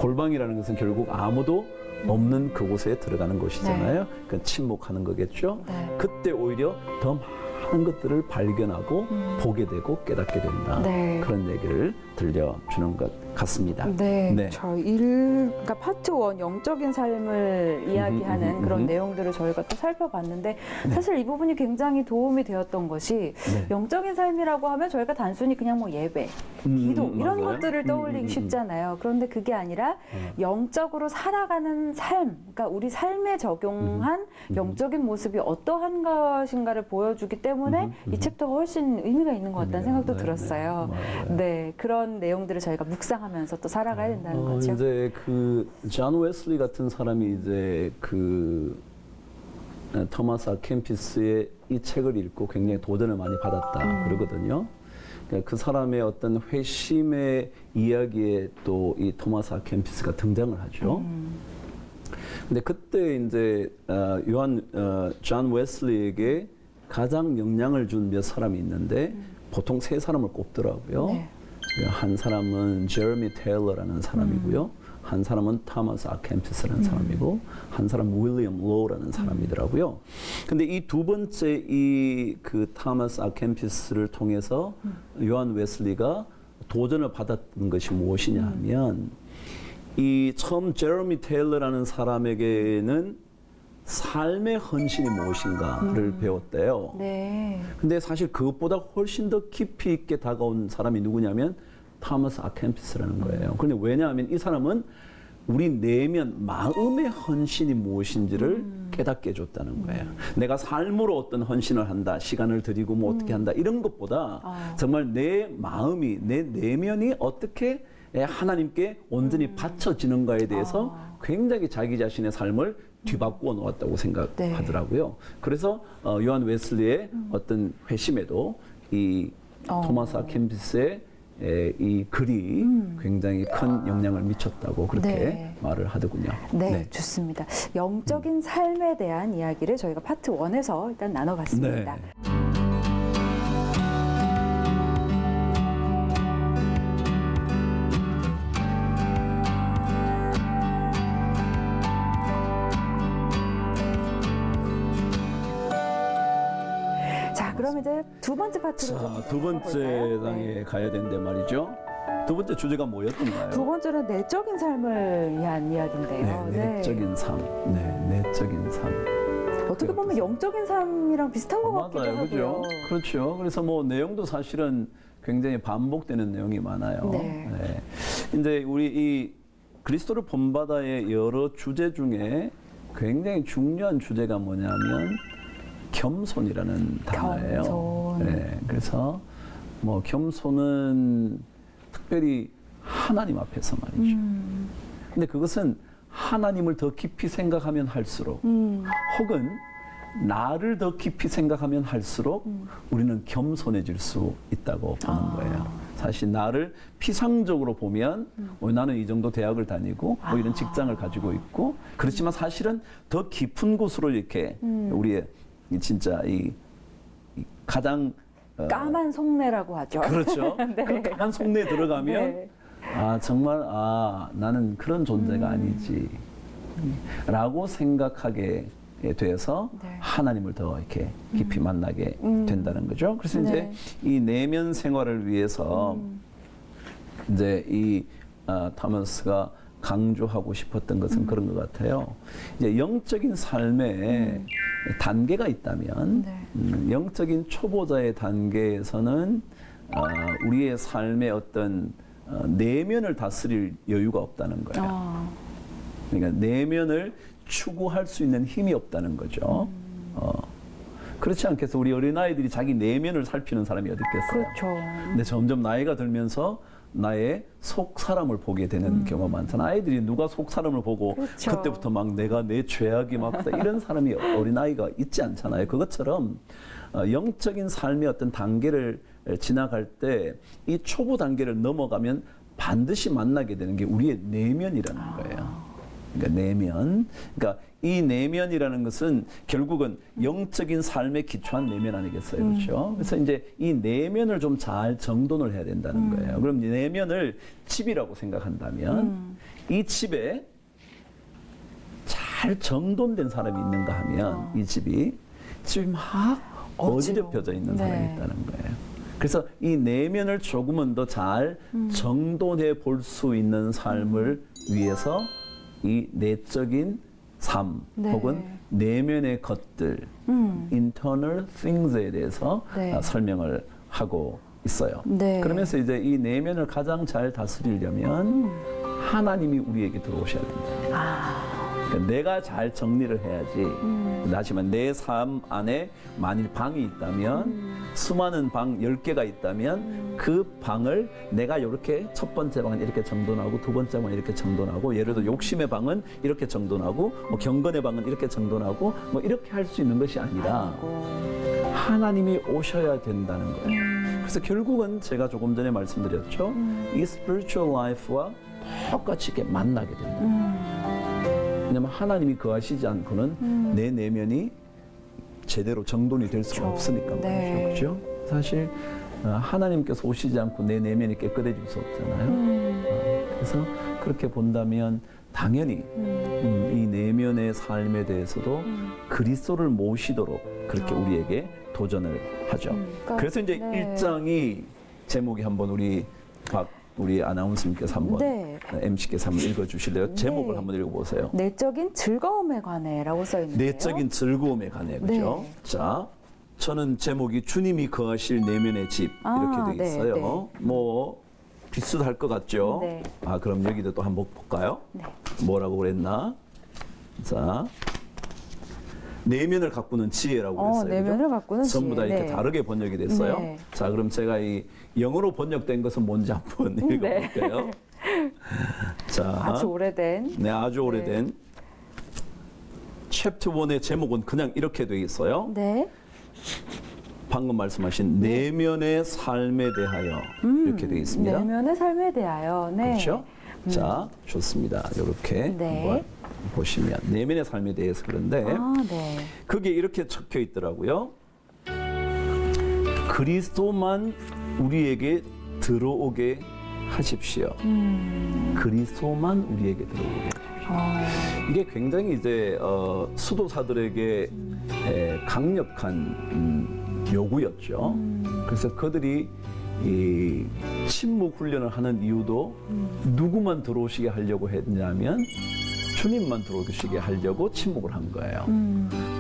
골방이라는 것은 결국 아무도 없는 그곳에 들어가는 곳이잖아요. 그건 침묵하는 거겠죠. 네. 그때 오히려 더 많은 것들을 발견하고 보게 되고 깨닫게 된다. 네. 그런 얘기를 들려주는 것 같습니다. 네, 네. 그러니까 파트 1 영적인 삶을 이야기하는 그런 내용들을 저희가 또 살펴봤는데 사실 이 부분이 굉장히 도움이 되었던 것이 네. 영적인 삶이라고 하면 저희가 단순히 그냥 뭐 예배, 기도 이런 맞아요. 것들을 떠올리기 쉽잖아요. 그런데 그게 아니라 영적으로 살아가는 삶, 그러니까 우리 삶에 적용한 영적인 모습이 어떠한 것인가를 보여주기 때문에 이 챕터가 훨씬 의미가 있는 것 같다는 생각도 네, 들었어요. 네, 네, 그런 내용들을 저희가 묵상하면서 또 살아가야 된다는 거죠. 이제 그 존 웨슬리 같은 사람이 이제 그 토마스 아 캠피스의 이 책을 읽고 굉장히 도전을 많이 받았다 그러거든요. 그러니까 그 사람의 어떤 회심의 이야기에 또 이 토마스 아 캠피스가 등장을 하죠. 근데 그때 이제 존 웨슬리에게 가장 영향을 준 몇 사람이 있는데 보통 세 사람을 꼽더라고요. 네. 한 사람은 제레미 테일러라는 사람이고요. 한 사람은 토마스 아 캠피스라는 사람이고 한 사람은 윌리엄 로우라는 사람이더라고요. 근데 이 두 번째 이 그 토마스 아 캠피스를 통해서 요한 웨슬리가 도전을 받았던 것이 무엇이냐 하면 이 처음 제레미 테일러라는 사람에게는 삶의 헌신이 무엇인가를 배웠대요. 네. 근데 사실 그것보다 훨씬 더 깊이 있게 다가온 사람이 누구냐면 토마스 아 캠피스라는 거예요. 그런데 왜냐하면 이 사람은 우리 내면 마음의 헌신이 무엇인지를 깨닫게 해줬다는 거예요. 내가 삶으로 어떤 헌신을 한다, 시간을 들이고 뭐 어떻게 한다 이런 것보다 정말 내 마음이, 내 내면이 어떻게 하나님께 온전히 바쳐지는가에 대해서 굉장히 자기 자신의 삶을 뒤바꾸어 놓았다고 생각하더라고요. 그래서 요한 웨슬리의 어떤 회심에도 이 토마스 아 캠피스의 이 글이 굉장히 큰 영향을 미쳤다고 그렇게 네. 말을 하더군요. 네, 좋습니다. 영적인 삶에 대한 이야기를 저희가 파트 1에서 일단 나눠봤습니다. 네. 자, 그럼 이제 두 번째 파트로 좀 자, 두 번째 가볼까요? 장에 가야 되는데 말이죠. 두 번째 주제가 뭐였던가요? 두 번째는 내적인 삶을 위한 이야기인데요. 네, 내적인 삶. 네, 내적인 삶. 어떻게 보면 영적인 삶이랑 비슷한 것 같기도 맞아요, 하고요. 그죠? 그렇죠. 그래서 뭐 내용도 사실은 굉장히 반복되는 내용이 많아요. 네. 이제 우리 이 그리스도를 본받아의 여러 주제 중에 굉장히 중요한 주제가 뭐냐면 겸손이라는 단어예요. 겸손. 네, 그래서 뭐 겸손은 특별히 하나님 앞에서 말이죠. 근데 그것은 하나님을 더 깊이 생각하면 할수록 혹은 나를 더 깊이 생각하면 할수록 우리는 겸손해질 수 있다고 보는 거예요. 사실 나를 피상적으로 보면 나는 이 정도 대학을 다니고 뭐 이런 직장을 가지고 있고 그렇지만 사실은 더 깊은 곳으로 이렇게 우리의 진짜 이 가장 까만 속내라고 하죠. 그렇죠. 네. 그 까만 속내에 들어가면 네. 정말 나는 그런 존재가 아니지 라고 생각하게 돼서 네. 하나님을 더 이렇게 깊이 만나게 된다는 거죠. 그래서 네. 이제 이 내면 생활을 위해서 이제 이 타머스가 강조하고 싶었던 것은 그런 것 같아요. 이제 영적인 삶에 단계가 있다면 네. 영적인 초보자의 단계에서는 우리의 삶의 어떤 내면을 다스릴 여유가 없다는 거예요. 그러니까 내면을 추구할 수 있는 힘이 없다는 거죠. 그렇지 않겠어? 우리 어린아이들이 자기 내면을 살피는 사람이 어디 있겠어요? 그렇죠. 근데 점점 나이가 들면서 나의 속 사람을 보게 되는 경우가 많잖아. 아이들이 누가 속 사람을 보고 그렇죠. 그때부터 막 내가 내 죄악이 막 이런 사람이 어린아이가 있지 않잖아요. 그것처럼 영적인 삶의 어떤 단계를 지나갈 때 이 초보 단계를 넘어가면 반드시 만나게 되는 게 우리의 내면이라는 거예요. 그러니까 내면. 그러니까 이 내면이라는 것은 결국은 영적인 삶에 기초한 내면 아니겠어요? 그렇죠? 그래서 이제 이 내면을 좀 잘 정돈을 해야 된다는 거예요. 그럼 이 내면을 집이라고 생각한다면 이 집에 잘 정돈된 사람이 있는가 하면 이 집이 막 어지럽혀져 있는 사람이 네. 있다는 거예요. 그래서 이 내면을 조금은 더 잘 정돈해 볼 수 있는 삶을 위해서 이 내적인 삶 네. 혹은 내면의 것들, internal things에 대해서 네. 설명을 하고 있어요. 네. 그러면서 이제 이 내면을 가장 잘 다스리려면 하나님이 우리에게 들어오셔야 됩니다. 그러니까 내가 잘 정리를 해야지. 하지만 내 삶 안에 만일 방이 있다면 수많은 방 10개가 있다면 그 방을 내가 이렇게 첫 번째 방은 이렇게 정돈하고 두 번째 방은 이렇게 정돈하고 예를 들어 욕심의 방은 이렇게 정돈하고 뭐 경건의 방은 이렇게 정돈하고 뭐 이렇게 할 수 있는 것이 아니라 하나님이 오셔야 된다는 거예요. 그래서 결국은 제가 조금 전에 말씀드렸죠. 이 spiritual life와 똑같이 이렇게 만나게 된다. 왜냐하면 하나님이 거하시지 않고는 내 내면이 제대로 정돈이 될 수가 없으니까 말이죠. 네. 그렇죠? 사실 하나님께서 오시지 않고 내 내면이 깨끗해질 수 없잖아요. 그래서 그렇게 본다면 당연히 이 내면의 삶에 대해서도 그리스도를 모시도록 그렇게 우리에게 도전을 하죠. 그러니까, 그래서 이제 네. 1장이 제목이 한번 우리 아나운서님께서 한번 네. MC께서 한번 읽어주실래요? 제목을 네. 한번 읽어보세요. 내적인 즐거움에 관해라고 써 있는데요. 내적인 즐거움에 관해 그죠? 네. 자, 저는 제목이 주님이 거하실 내면의 집 이렇게 돼 네, 있어요. 네. 뭐 비슷할 것 같죠? 네. 그럼 여기도 또 한번 볼까요? 네. 뭐라고 그랬나? 자, 내면을 가꾸는 지혜라고 그랬어요. 내면을 그죠? 가꾸는 전부 다 지혜. 이렇게 네. 다르게 번역이 됐어요. 네. 자, 그럼 제가 이 영어로 번역된 것은 뭔지 한번 읽어볼게요. 자, 아주 오래된. 네, 아주 오래된 챕터 1의 제목은 그냥 이렇게 돼 있어요. 네. 방금 말씀하신 내면의 삶에 대하여 이렇게 돼 있습니다. 내면의 삶에 대하여. 네. 그렇죠? 자, 좋습니다. 이렇게 네. 한번 보시면 내면의 삶에 대해서 그런데 네. 그게 이렇게 적혀 있더라고요. 그리스도만 우리에게 들어오게 하십시오. 그리스도만 우리에게 들어오게 하십시오. 이게 굉장히 이제 수도사들에게 강력한 요구였죠. 그래서 그들이 이 침묵 훈련을 하는 이유도 누구만 들어오시게 하려고 했냐면 주님만 들어오시게 하려고 침묵을 한 거예요.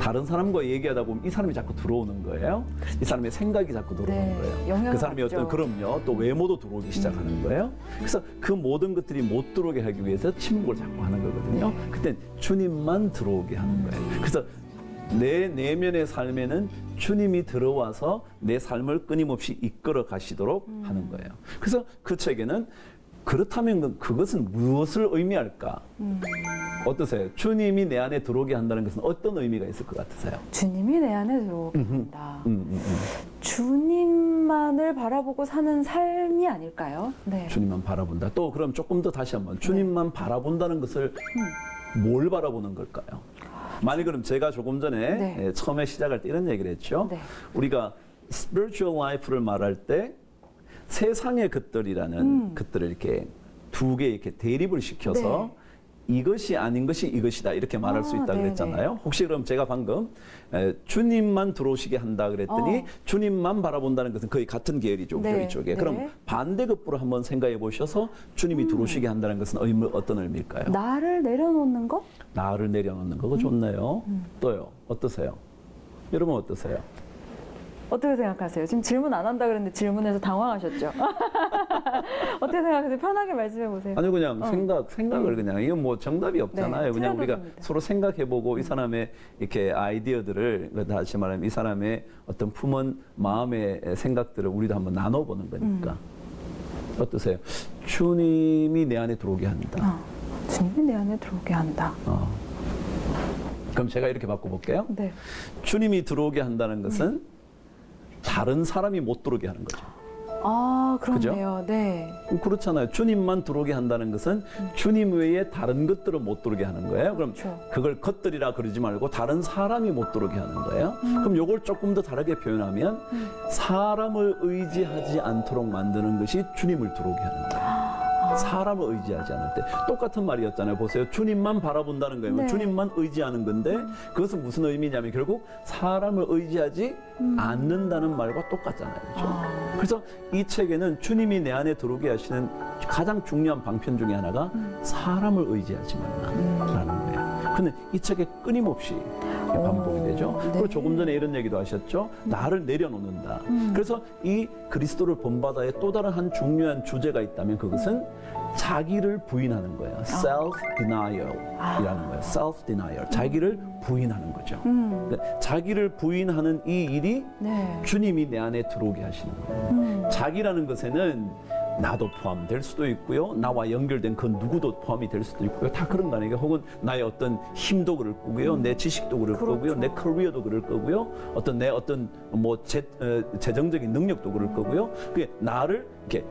다른 사람과 얘기하다 보면 이 사람이 자꾸 들어오는 거예요. 이 사람의 생각이 자꾸 들어오는 네, 거예요. 영향을 그 사람이 받죠. 어떤 그럼요. 또 외모도 들어오기 시작하는 거예요. 그래서 그 모든 것들이 못 들어오게 하기 위해서 침묵을 자꾸 하는 거거든요. 그때 주님만 들어오게 하는 거예요. 그래서 내 내면의 삶에는 주님이 들어와서 내 삶을 끊임없이 이끌어 가시도록 하는 거예요. 그래서 그 책에는 그렇다면 그것은 무엇을 의미할까? 어떠세요? 주님이 내 안에 들어오게 한다는 것은 어떤 의미가 있을 것 같으세요? 주님이 내 안에 들어오게 한다. 주님만을 바라보고 사는 삶이 아닐까요? 네. 주님만 바라본다. 또 그럼 조금 더 다시 한번 주님만 바라본다는 것을 뭘 바라보는 걸까요? 만약 그럼 제가 조금 전에 네. 처음에 시작할 때 이런 얘기를 했죠. 네. 우리가 spiritual life를 말할 때 세상의 것들이라는 것들을 이렇게 두 개 이렇게 대립을 시켜서 이것이 아닌 것이 이것이다 이렇게 말할 수 있다 네네. 그랬잖아요. 혹시 그럼 제가 방금 주님만 들어오시게 한다 그랬더니 주님만 바라본다는 것은 거의 같은 계열이죠. 네. 교리 쪽에. 네. 그럼 반대급부로 한번 생각해 보셔서 주님이 들어오시게 한다는 것은 어떤 의미일까요? 나를 내려놓는 것? 나를 내려놓는 거고 좋네요. 또요. 어떠세요? 여러분 어떠세요? 어떻게 생각하세요? 지금 질문 안 한다 그랬는데 질문해서 당황하셨죠? 어떻게 생각하세요? 편하게 말씀해 보세요. 아니 그냥 생각을 그냥 이건 뭐 정답이 없잖아요. 네, 그냥 우리가 틀어놓습니다. 서로 생각해보고 이 사람의 이렇게 아이디어들을 다시 말하면 이 사람의 어떤 품은 마음의 생각들을 우리도 한번 나눠보는 거니까 어떠세요? 주님이 내 안에 들어오게 한다. 주님이 내 안에 들어오게 한다. 그럼 제가 이렇게 바꿔볼게요. 네. 주님이 들어오게 한다는 것은 다른 사람이 못 들어오게 하는 거죠. 아, 그렇네요. 네. 그렇잖아요. 주님만 들어오게 한다는 것은 주님 외에 다른 것들은 못 들어오게 하는 거예요. 그럼 그렇죠. 그걸 것들이라 그러지 말고 다른 사람이 못 들어오게 하는 거예요. 그럼 요걸 조금 더 다르게 표현하면 사람을 의지하지 않도록 만드는 것이 주님을 들어오게 하는 거예요. 사람을 의지하지 않을 때 똑같은 말이었잖아요. 보세요. 주님만 바라본다는 거예요. 네. 주님만 의지하는 건데 그것은 무슨 의미냐면 결국 사람을 의지하지 않는다는 말과 똑같잖아요. 그렇죠? 그래서 이 책에는 주님이 내 안에 들어오게 하시는 가장 중요한 방편 중에 하나가 사람을 의지하지 말라라는 거예요. 근데 이 책에 끊임없이 반복이 되죠. 네. 그리고 조금 전에 이런 얘기도 하셨죠. 나를 내려놓는다. 그래서 이 그리스도를 본바다에 또 다른 한 중요한 주제가 있다면 그것은 자기를 부인하는 거예요. self-denial이라는 거예요. self-denial. 자기를 부인하는 거죠. 그러니까 자기를 부인하는 이 일이 네. 주님이 내 안에 들어오게 하시는 거예요. 자기라는 것에는 나도 포함될 수도 있고요. 나와 연결된 그 누구도 포함이 될 수도 있고요. 다 그런 거 아니에요. 혹은 나의 어떤 힘도 그럴 거고요. 내 지식도 그럴 그렇죠. 거고요. 내 커리어도 그럴 거고요. 어떤 내 어떤 뭐 재정적인 능력도 그럴 거고요. 그게 나를 이렇게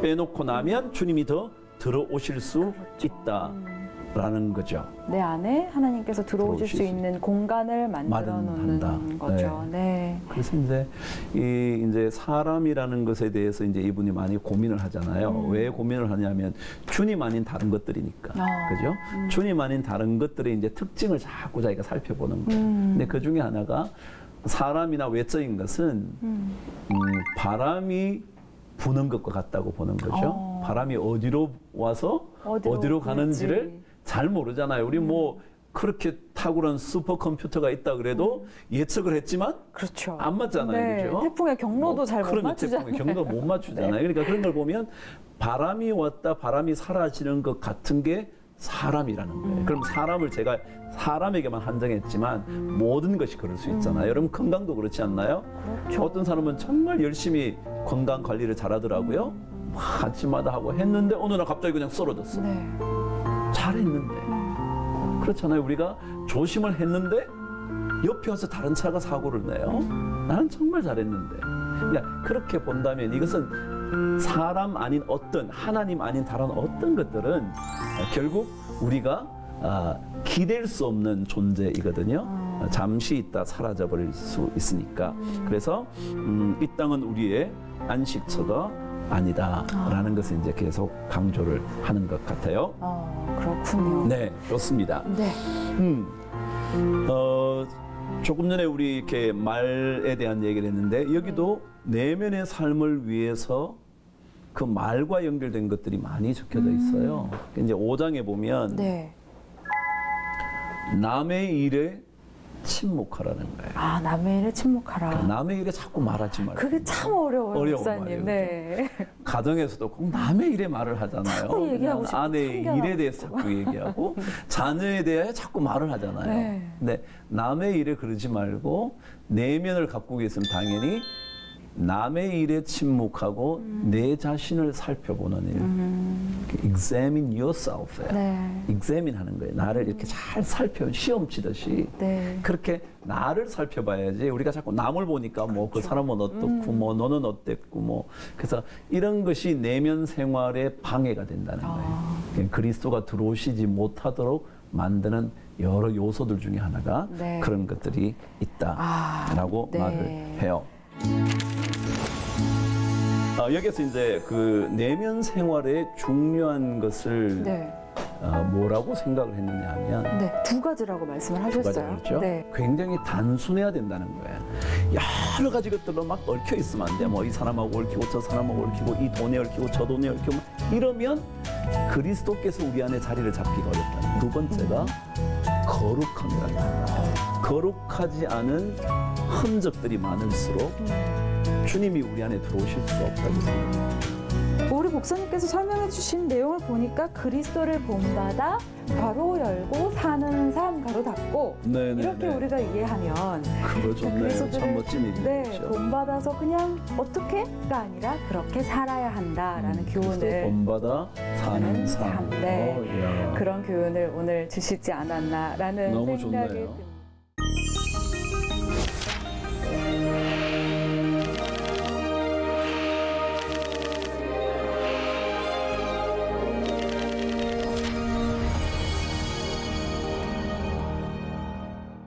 빼놓고 나면 주님이 더 들어오실 수 있다라는 거죠. 내 안에 하나님께서 들어오실 수 있는 공간을 만들어 놓는 마련한다. 거죠. 네. 그래서 이제 사람이라는 것에 대해서 이제 이분이 많이 고민을 하잖아요. 왜 고민을 하냐면 주님 아닌 다른 것들이니까. 그죠? 주님 아닌 다른 것들의 이제 특징을 자꾸 자기가 살펴보는 거예요. 근데 그 중에 하나가 사람이나 외적인 것은 바람이 부는 것과 같다고 보는 거죠. 바람이 어디로 와서 어디로 가는지를 갈지. 잘 모르잖아요. 우리 뭐 그렇게 탁월한 슈퍼컴퓨터가 있다 그래도 예측을 했지만 그렇죠. 안 맞잖아요. 네. 그죠? 태풍의 경로도 잘 못 그러면 맞추잖아요. 태풍의 경로 못 맞추잖아요. 네. 그러니까 그런 걸 보면 바람이 왔다 바람이 사라지는 것 같은 게 사람이라는 거예요. 그럼 사람을 제가 사람에게만 한정했지만 모든 것이 그럴 수 있잖아요. 여러분 건강도 그렇지 않나요? 그렇죠. 어떤 사람은 정말 열심히 건강 관리를 잘하더라고요. 아침마다 하고 했는데 어느 날 갑자기 그냥 쓰러졌어. 네. 잘했는데 그렇잖아요. 우리가 조심을 했는데 옆에 와서 다른 차가 사고를 내요. 나는 정말 잘했는데. 그러니까 그렇게 본다면 이것은 사람 아닌 어떤 하나님 아닌 다른 어떤 것들은 결국 우리가 기댈 수 없는 존재이거든요. 잠시 있다 사라져 버릴 수 있으니까. 그래서 이 땅은 우리의 안식처가 아니다라는 것을 이제 계속 강조를 하는 것 같아요. 그렇군요. 네, 좋습니다. 네. 조금 전에 우리 이렇게 말에 대한 얘기를 했는데 여기도 내면의 삶을 위해서 그 말과 연결된 것들이 많이 적혀져 있어요. 이제 5장에 보면 네. 남의 일에 침묵하라는 거예요. 아, 남의 일에 침묵하라. 남의 일에 자꾸 말하지 말고. 그게 참 어려워요, 어려운 목사님. 말이에요, 네. 가정에서도 꼭 남의 일에 말을 하잖아요. 자꾸 얘기하고 싶고 아내의 참견하고 일에 대해서 자꾸 얘기하고 자녀에 대해 자꾸 말을 하잖아요. 네. 근데 남의 일에 그러지 말고 내면을 갖고 계시면 당연히 남의 일에 침묵하고 내 자신을 살펴보는 일. Examine yourself. 네. examine 하는 거예요. 나를 이렇게 잘 살펴 시험 치듯이 네. 그렇게 나를 살펴봐야지 우리가 자꾸 남을 보니까 뭐 그 사람은 어떻고 뭐 너는 어땠고 뭐 그래서 이런 것이 내면 생활에 방해가 된다는 거예요. 그리스도가 들어오시지 못하도록 만드는 여러 요소들 중에 하나가 네. 그런 것들이 있다라고 네. 말을 해요. 여기서 이제 그 내면 생활의 중요한 것을 네. 뭐라고 생각을 했느냐 하면 네. 두 가지라고 말씀을 두 가지 하셨어요. 그렇죠? 네. 굉장히 단순해야 된다는 거예요. 여러 가지 것들로 막 얽혀 있으면 안 돼. 뭐 이 사람하고 얽히고 저 사람하고 얽히고 이 돈에 얽히고 저 돈에 얽히고 이러면 그리스도께서 우리 안에 자리를 잡기가 어렵다는. 두 번째가 거룩함이라는 거예요. 거룩하지 않은 흔적들이 많을수록 주님이 우리 안에 들어오실 수가 없다고 생각합니다. 우리 목사님께서 설명해 주신 내용을 보니까 그리스도를 본받아 괄호 열고 사는 삶 괄호 닫고 네네네. 이렇게 우리가 이해하면 그거 좋네요. 그리스도를 참 멋진 얘기죠. 네, 본받아서 그냥 어떻게가 아니라 그렇게 살아야 한다라는 그리스도 교훈을 본받아 사는 삶. 네. 이야. 그런 교훈을 오늘 주시지 않았나라는 너무 생각이 좋네요. 듭니다.